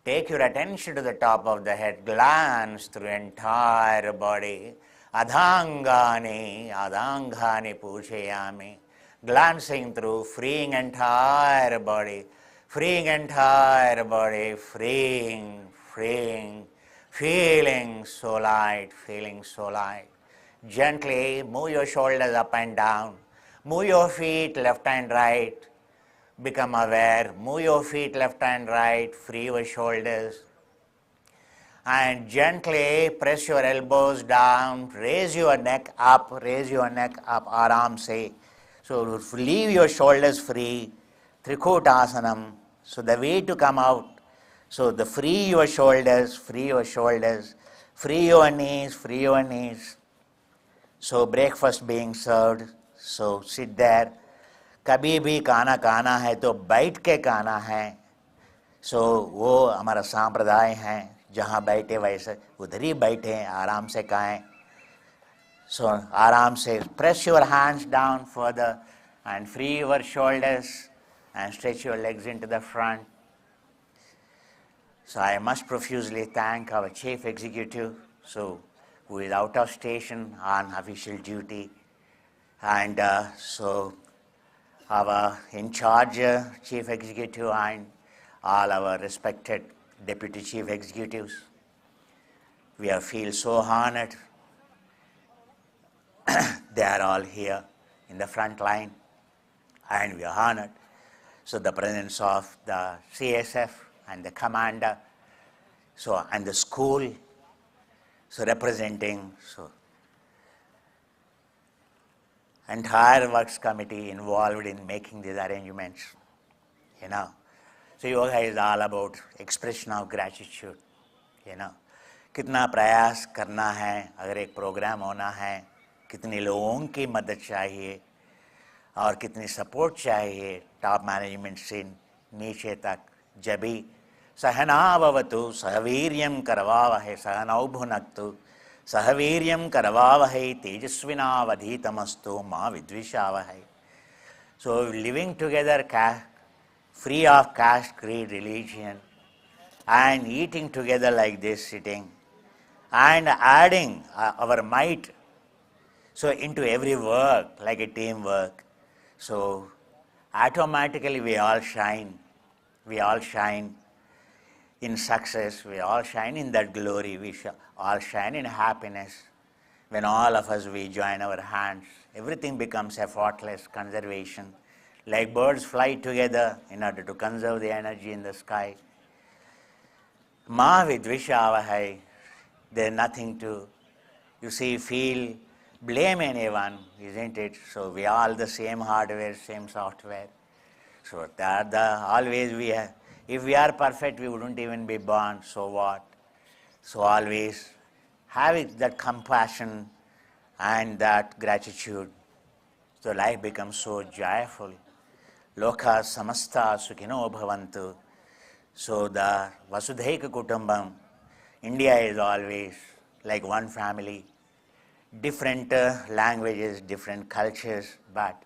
take your attention to the top of the head, glance through entire body, adhangani pujayami, glancing through, freeing entire body, freeing, Feeling so light, feeling so light. Gently move your shoulders up and down. Move your feet left and right. Become aware. Move your feet left and right. Free your shoulders. And gently press your elbows down. Raise your neck up. Raise your neck up. Aram se. So leave your shoulders free. Trikotasanam. So the way to come out. So the free your shoulders. Free your shoulders. Free your knees. Free your knees. So breakfast being served. So sit there. कभी भी खाना खाना है तो बैठ के खाना है. सो वो हमारा सांप्रदाय है. जहाँ बैठे वैसे उधर ही बैठे आराम से खाएं. सो आराम से press your hands down further and free your shoulders and stretch your legs into the front. So I must profusely thank our chief executive, who is out of station on official duty, and so our in charge chief executive and all our respected deputy chief executives. We feel so honored. They are all here in the front line, and we are honored. So the presence of the CSF and the commander, and the school, representing, entire works committee involved in making these arrangements, So yoga is all about expression of gratitude, कितना प्रयास करना है, अगर एक programme होना है, कितने लोगों की मदद चाहिए और कितनी सपोर्ट चाहिए टॉप मैनेजमेंट से नीचे तक. जब भी सहनाववतु सहवीर्यं करवावहै सहनौ भुनक्तु सहवीर्यं करवावहै तेजस्विनावधीतमस्तु मा विद्विषावहै. So living together free of caste, creed, religion, and eating together like this, sitting, and adding our might into every work like a teamwork. So automatically we all shine. We all shine in success. We all shine in that glory. We all shine in happiness. When all of us we join our hands, everything becomes effortless conservation. Like birds fly together in order to conserve the energy in the sky. Ma vidvishavahai. There's nothing to, feel, blame anyone, isn't it? So we are all the same hardware, same software. So that always we have. If we are perfect, we wouldn't even be born. So what? So always having that compassion and that gratitude, so life becomes so joyful. Loka samasta sukhino bhavantu. So the Vasudhaika Kutumbam, India is always like one family, different languages, different cultures, but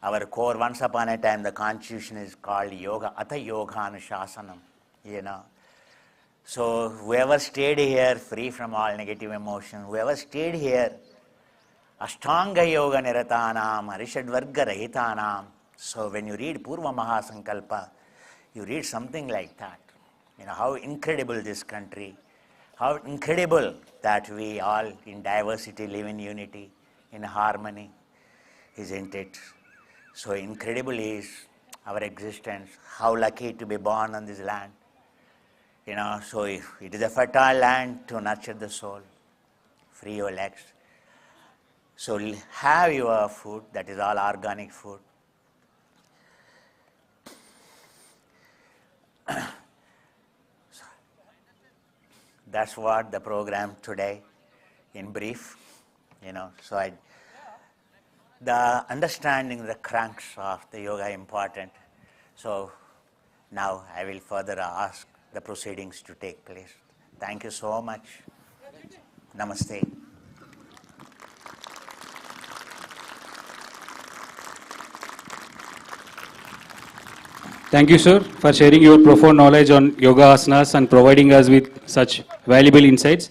our core, once upon a time, the constitution is called yoga, Atha Yoga Anushasanam, So whoever stayed here free from all negative emotion, whoever stayed here, Ashtanga Yoga Niratanam, Arishadvarga Rahitanam. So when you read Purva Mahasankalpa, you read something like that. How incredible this country, how incredible that we all in diversity live in unity, in harmony, isn't it? So incredible is our existence, how lucky to be born on this land. So it is a fertile land to nurture the soul. Free your legs. So have your food, that is all organic food. That's what the program today, in brief, So the understanding the crux of the yoga important. So now I will further ask the proceedings to take place. Thank you so much. Namaste. Thank you, sir, for sharing your profound knowledge on yoga asanas and providing us with such valuable insights.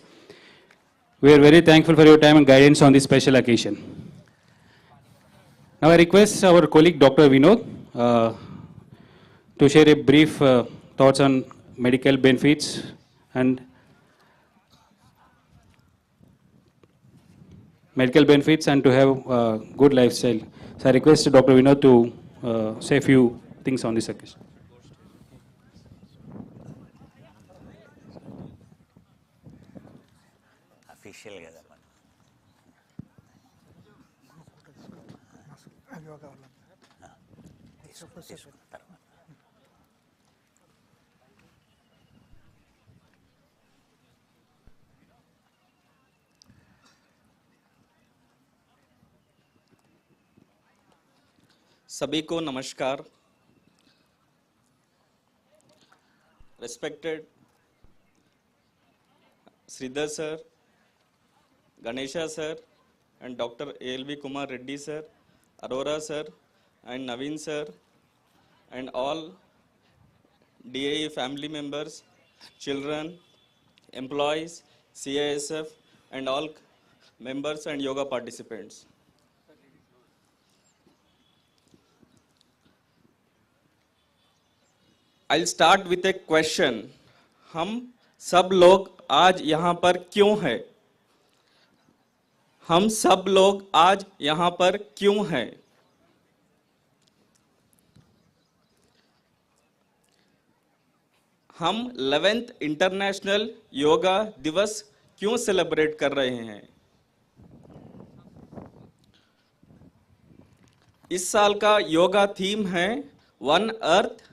We are very thankful for your time and guidance on this special occasion. Now I request our colleague Dr. Vinod to share a brief thoughts on medical benefits and medical benefits and to have good lifestyle. So I request Dr. Vinod to say a few things on this occasion. Official కదా మనం. తీసుకున్న తర్వాత सभी को नमस्कार. Respected Sridhar sir, Ganesha sir, and Dr. A.L.V. Kumar Reddy sir, Arora sir, and Naveen sir, and all DAE family members, children, employees, CISF, and all members and yoga participants. I'll start with a question. हम सब लोग आज यहाँ पर क्यों हैं? हम सब लोग आज यहाँ पर क्यों हैं? हम 11th इंटरनेशनल योगा दिवस क्यों सेलिब्रेट कर रहे हैं? इस साल का योगा थीम है वन अर्थ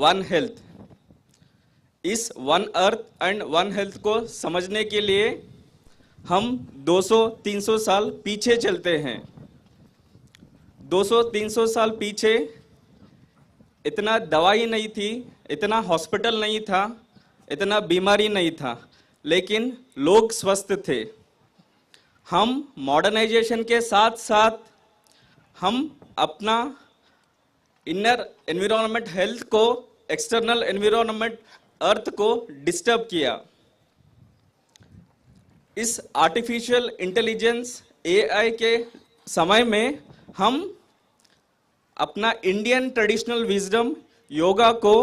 वन हेल्थ. इस one earth and one health को समझने के लिए हम 200-300 साल पीछे चलते हैं. 200-300 साल पीछे इतना दवाई नहीं थी, इतना हॉस्पिटल नहीं था, इतना बीमारी नहीं था, लेकिन लोग स्वस्थ थे. हम मॉडर्नाइजेशन के साथ साथ हम अपना इनर एनवायरनमेंट हेल्थ को एक्सटर्नल एनवायरनमेंट अर्थ को डिस्टर्ब किया. इस आर्टिफिशियल इंटेलिजेंस एआई के समय में हम अपना इंडियन ट्रेडिशनल विजडम योगा को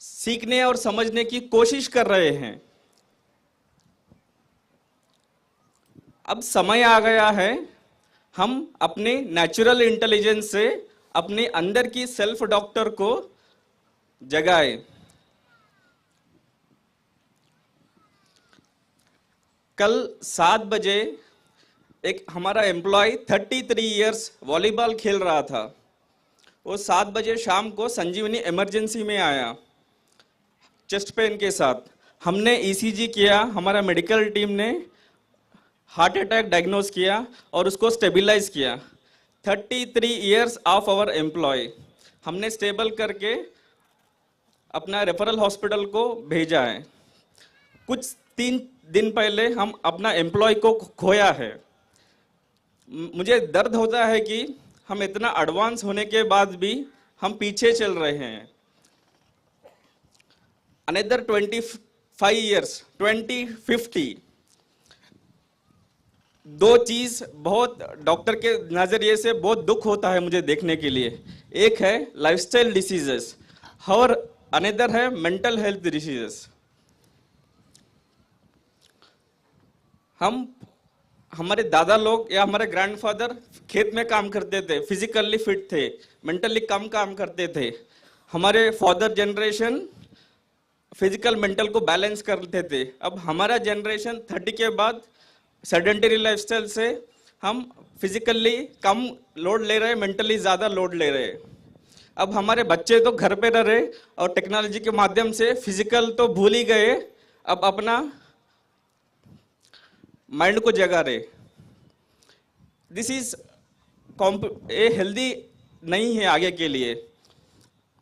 सीखने और समझने की कोशिश कर रहे हैं. अब समय आ गया है हम अपने नेचुरल इंटेलिजेंस से अपने अंदर की सेल्फ डॉक्टर को जगाए. कल 7 बजे एक हमारा एम्प्लॉय 33 इयर्स वॉलीबॉल खेल रहा था. वो 7 बजे शाम को संजीवनी इमरजेंसी में आया चेस्ट पेन के साथ. हमने ईसीजी किया, हमारा मेडिकल टीम ने हार्ट अटैक डायग्नोज किया और उसको स्टेबलाइज किया. 33 इयर्स ऑफ आवर एम्प्लॉय हमने स्टेबल करके अपना रेफरल हॉस्पिटल को भेजा है. कुछ 3 दिन पहले हम अपना एम्प्लॉय को खोया है. मुझे दर्द होता है कि हम इतना एडवांस होने के बाद भी हम पीछे चल रहे हैं. अनदर 25 इयर्स 2050 दो चीज बहुत डॉक्टर के नजरिए से बहुत दुख होता है मुझे देखने के लिए. एक है लाइफस्टाइल डिसीजेस और अनदर है मेंटल हेल्थ डिसीजेस. हमारे दादा लोग या हमारे ग्रैंडफादर खेत में काम करते थे, फिजिकली फिट थे, मेंटली कम काम करते थे. हमारे फादर जनरेशन फिजिकल मेंटल को बैलेंस करते थे. अब हमारा जनरेशन 30 के बाद सेडेंटरी लाइफस्टाइल से हम फिजिकली कम लोड ले रहे, मेंटली ज़्यादा लोड ले रहे. अब हमारे बच्चे तो घर पे रह रहे और टेक्नोलॉजी के माध्यम से फिजिकल तो भूल ही गए, अब अपना माइंड को जगा रहे. दिस इज ए हेल्दी नहीं है आगे के लिए.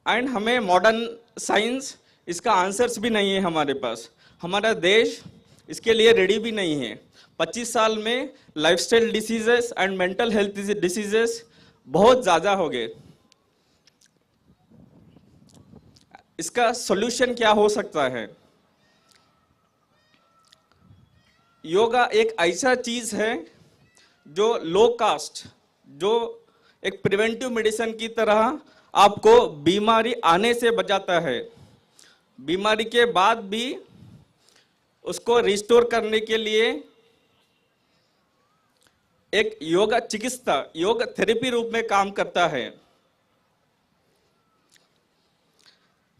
एंड हमें मॉडर्न साइंस इसका आंसर्स भी नहीं है हमारे पास. हमारा देश इसके लिए रेडी भी नहीं है. 25 साल में lifestyle diseases and mental health diseases बहुत ज़्यादा हो गए. इसका सॉल्यूशन क्या हो सकता है? योगा एक ऐसा चीज है जो लो कास्ट, जो एक प्रिवेंटिव मेडिसिन की तरह आपको बीमारी आने से बचाता है. बीमारी के बाद भी उसको रिस्टोर करने के लिए एक योगा चिकित्सा, योग थेरेपी रूप में काम करता है।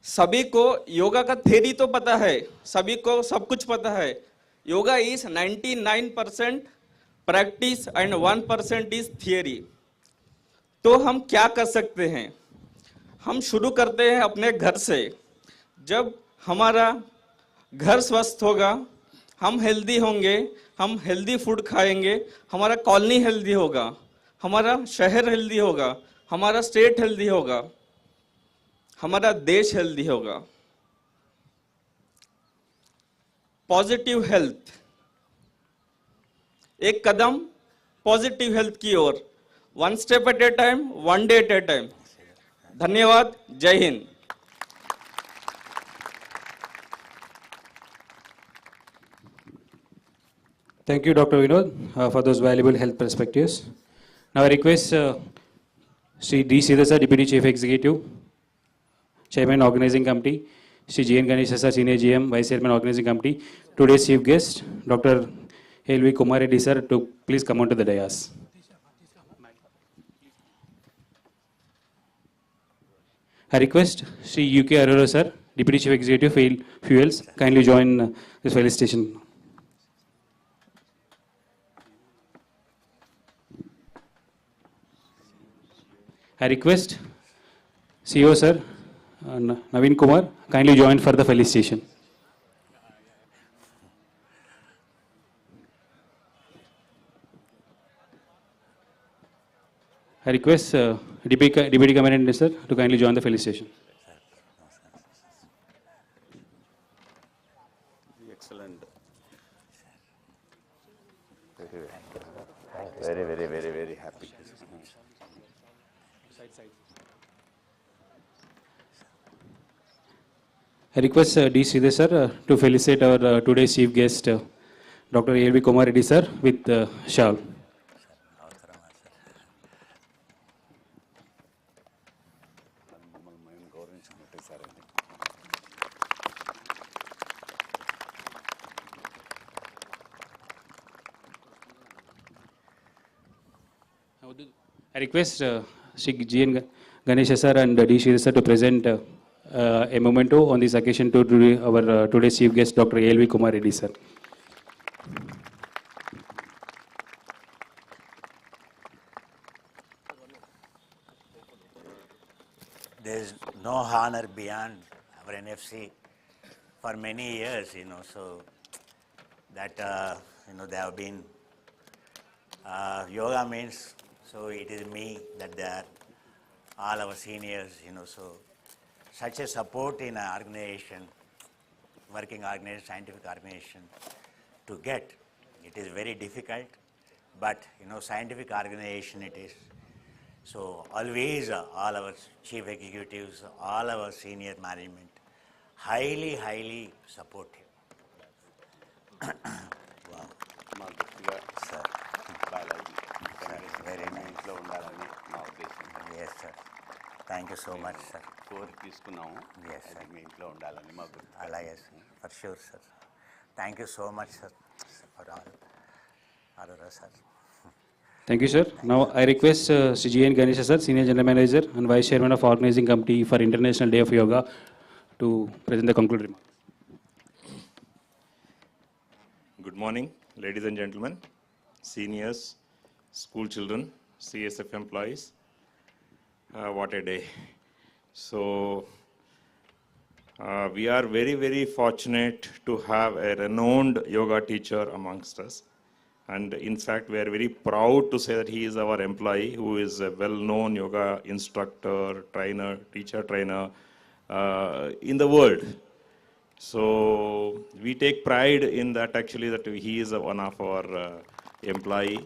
सभी को योगा का थ्योरी तो पता है, सभी को सब कुछ पता है। Yoga is 99% practice and 1% is theory. तो हम क्या कर सकते हैं? हम शुरू करते हैं अपने घर से। जब हमारा घर स्वस्थ होगा, हम हेल्दी होंगे, हम हेल्दी फूड खाएंगे, हमारा कॉलोनी हेल्दी होगा, हमारा शहर हेल्दी होगा, हमारा स्टेट हेल्दी होगा, हमारा देश हेल्दी होगा। पॉजिटिव हेल्थ, एक कदम पॉजिटिव हेल्थ की ओर, one step at a time, one day at a time. धन्यवाद, जय Hind. Thank you, Dr. Vinod, for those valuable health perspectives. Now I request Sri D. Sridhar Sir, Deputy Chief Executive, Chairman Organizing Committee, Sri G. N. Ganesh Sir, Senior GM, Vice Chairman Organizing Committee, today's Chief Guest, Dr. L.V. Kumar Reddy Sir, to please come on to the dais. I request Sri U.K. Arora Sir, Deputy Chief Executive, Fuels, kindly join this felicitation. I request CEO Sir, Naveen Kumar, kindly join for the felicitation. I request Deputy Commandant Sir to kindly join the felicitation. Excellent. Very happy. I request D. Sridhar Sir to felicitate our today's chief guest, Dr. L.V. Kumar Reddy Sir, with shawl. I request Sri G. N. Ganesh Sir and D. Sridhar Sir to present a memento on this occasion to our today's chief guest, Dr. L.V. Kumar Reddy Sir. There is no honor beyond our NFC for many years, so that, they have been, yoga means, so it is me, that they are all our seniors, so such a support in an organization, working organization, scientific organization, to get, it is very difficult, but, scientific organization it is. So always all our chief executives, all our senior management, highly supportive. Wow. Sir. Very nice. Yes, sir. Thank you so much, sir. Yes, sir. Yes, for sure, sir. Thank you so much, sir, for all of us, sir. Thank you, sir. Now I request Sri G. N. Ganesh Sir, Senior General Manager and Vice Chairman of Organizing Committee for International Day of Yoga, to present the concluding remarks. Good morning, ladies and gentlemen, seniors, school children, CSF employees. What a day. So, we are very fortunate to have a renowned yoga teacher amongst us. And in fact, we are very proud to say that he is our employee, who is a well-known yoga instructor, trainer, teacher trainer in the world. So we take pride in that, actually, that he is one of our employee,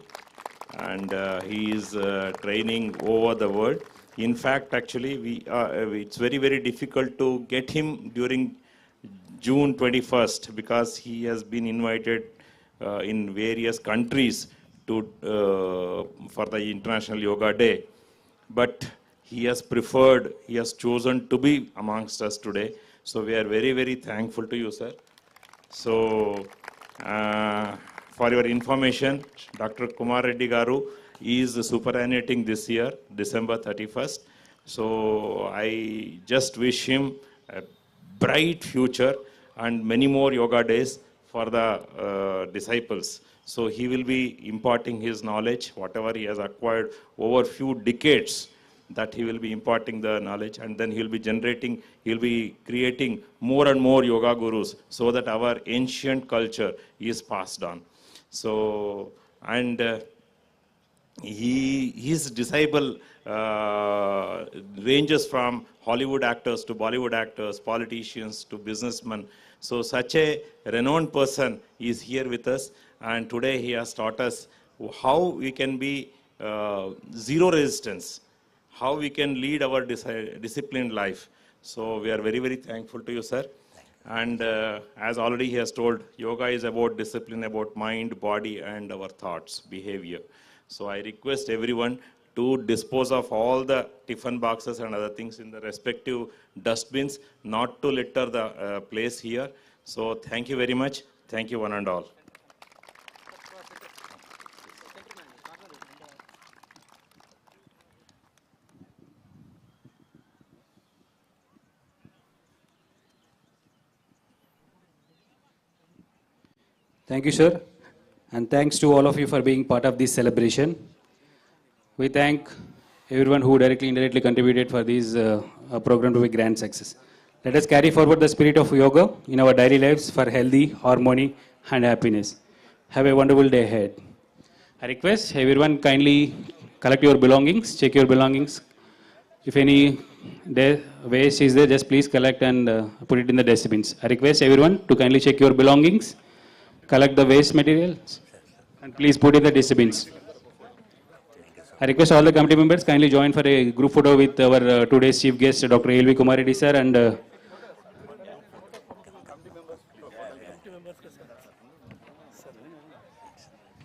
and he is training over the world. In fact, actually, it's very difficult to get him during June 21st, because he has been invited in various countries to for the International Yoga Day, but he has chosen to be amongst us today. So we are very thankful to you, sir. So for your information, Dr. Kumar Reddy Garu is superannuating this year, December 31st. So I just wish him a bright future and many more yoga days for the disciples. So he will be imparting his knowledge, whatever he has acquired over few decades, that he will be imparting the knowledge, and then he will be creating more and more yoga gurus so that our ancient culture is passed on. So, and his disciple ranges from Hollywood actors to Bollywood actors, politicians to businessmen. So such a renowned person is here with us, and today he has taught us how we can be zero resistance, how we can lead our disciplined life. So we are very, very thankful to you, sir. And as already he has told, yoga is about discipline, about mind, body, and our thoughts, behavior. So I request everyone to dispose of all the tiffin boxes and other things in the respective dustbins, not to litter the place here. So thank you very much. Thank you one and all. Thank you, sir. And thanks to all of you for being part of this celebration. We thank everyone who directly, indirectly contributed for this program to be grand success. Let us carry forward the spirit of yoga in our daily lives for healthy, harmony, and happiness. Have a wonderful day ahead. I request everyone kindly collect your belongings, check your belongings. If any waste is there, just please collect and put it in the dustbins. I request everyone to kindly check your belongings, collect the waste materials, and please put in the dustbins. I request all the committee members kindly join for a group photo with our today's chief guest, Dr. L.V. Kumar Reddy sir, and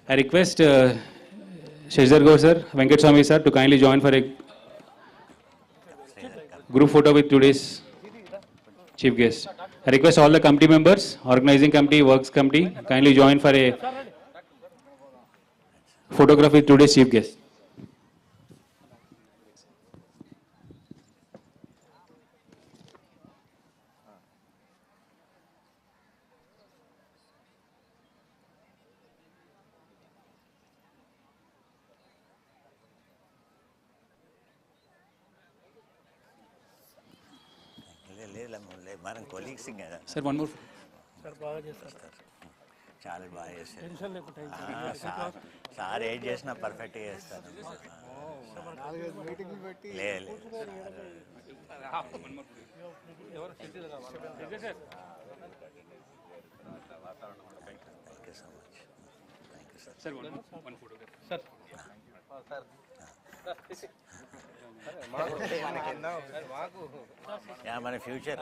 I request Shashidhar Gaur sir, Venkat Swami sir to kindly join for a group photo with today's chief guest. I request all the committee members, organizing committee, works committee, kindly join for a photograph with today's chief guest. మనం colleagues కదా Sir, one more. చాలా బాగా చేస్తారు sir ఏం చేసినా పర్ఫెక్ట్గా చేస్తారు లేదు thank you so much thank you sir Sir, one photograph. Yeah మన future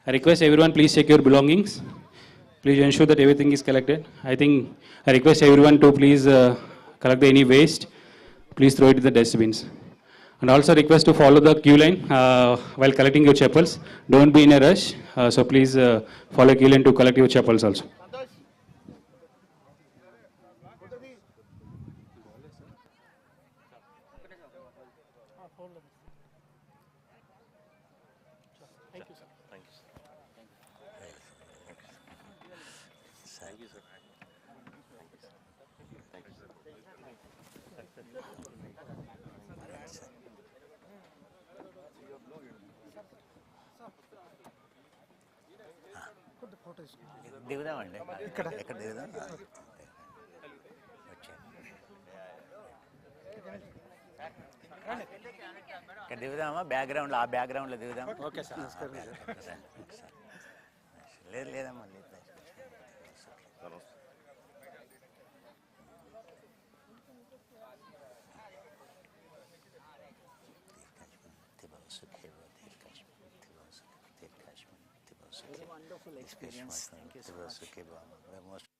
I request everyone please check your belongings. Please ensure that everything is collected. I request everyone to please collect any waste. Please throw it in the dustbins. And also request to follow the queue line while collecting your chappals. Don't be in a rush. So please follow queue line to collect your chappals also. దిగుదామండి ఎక్కడ దిగుదాం ఇక్కడ దిగుదామా బ్యాక్గ్రౌండ్లో ఆ బ్యాక్గ్రౌండ్లో దిగుదాం okay sir లేదమ్మా లేదు Wonderful experience. Thank you so much.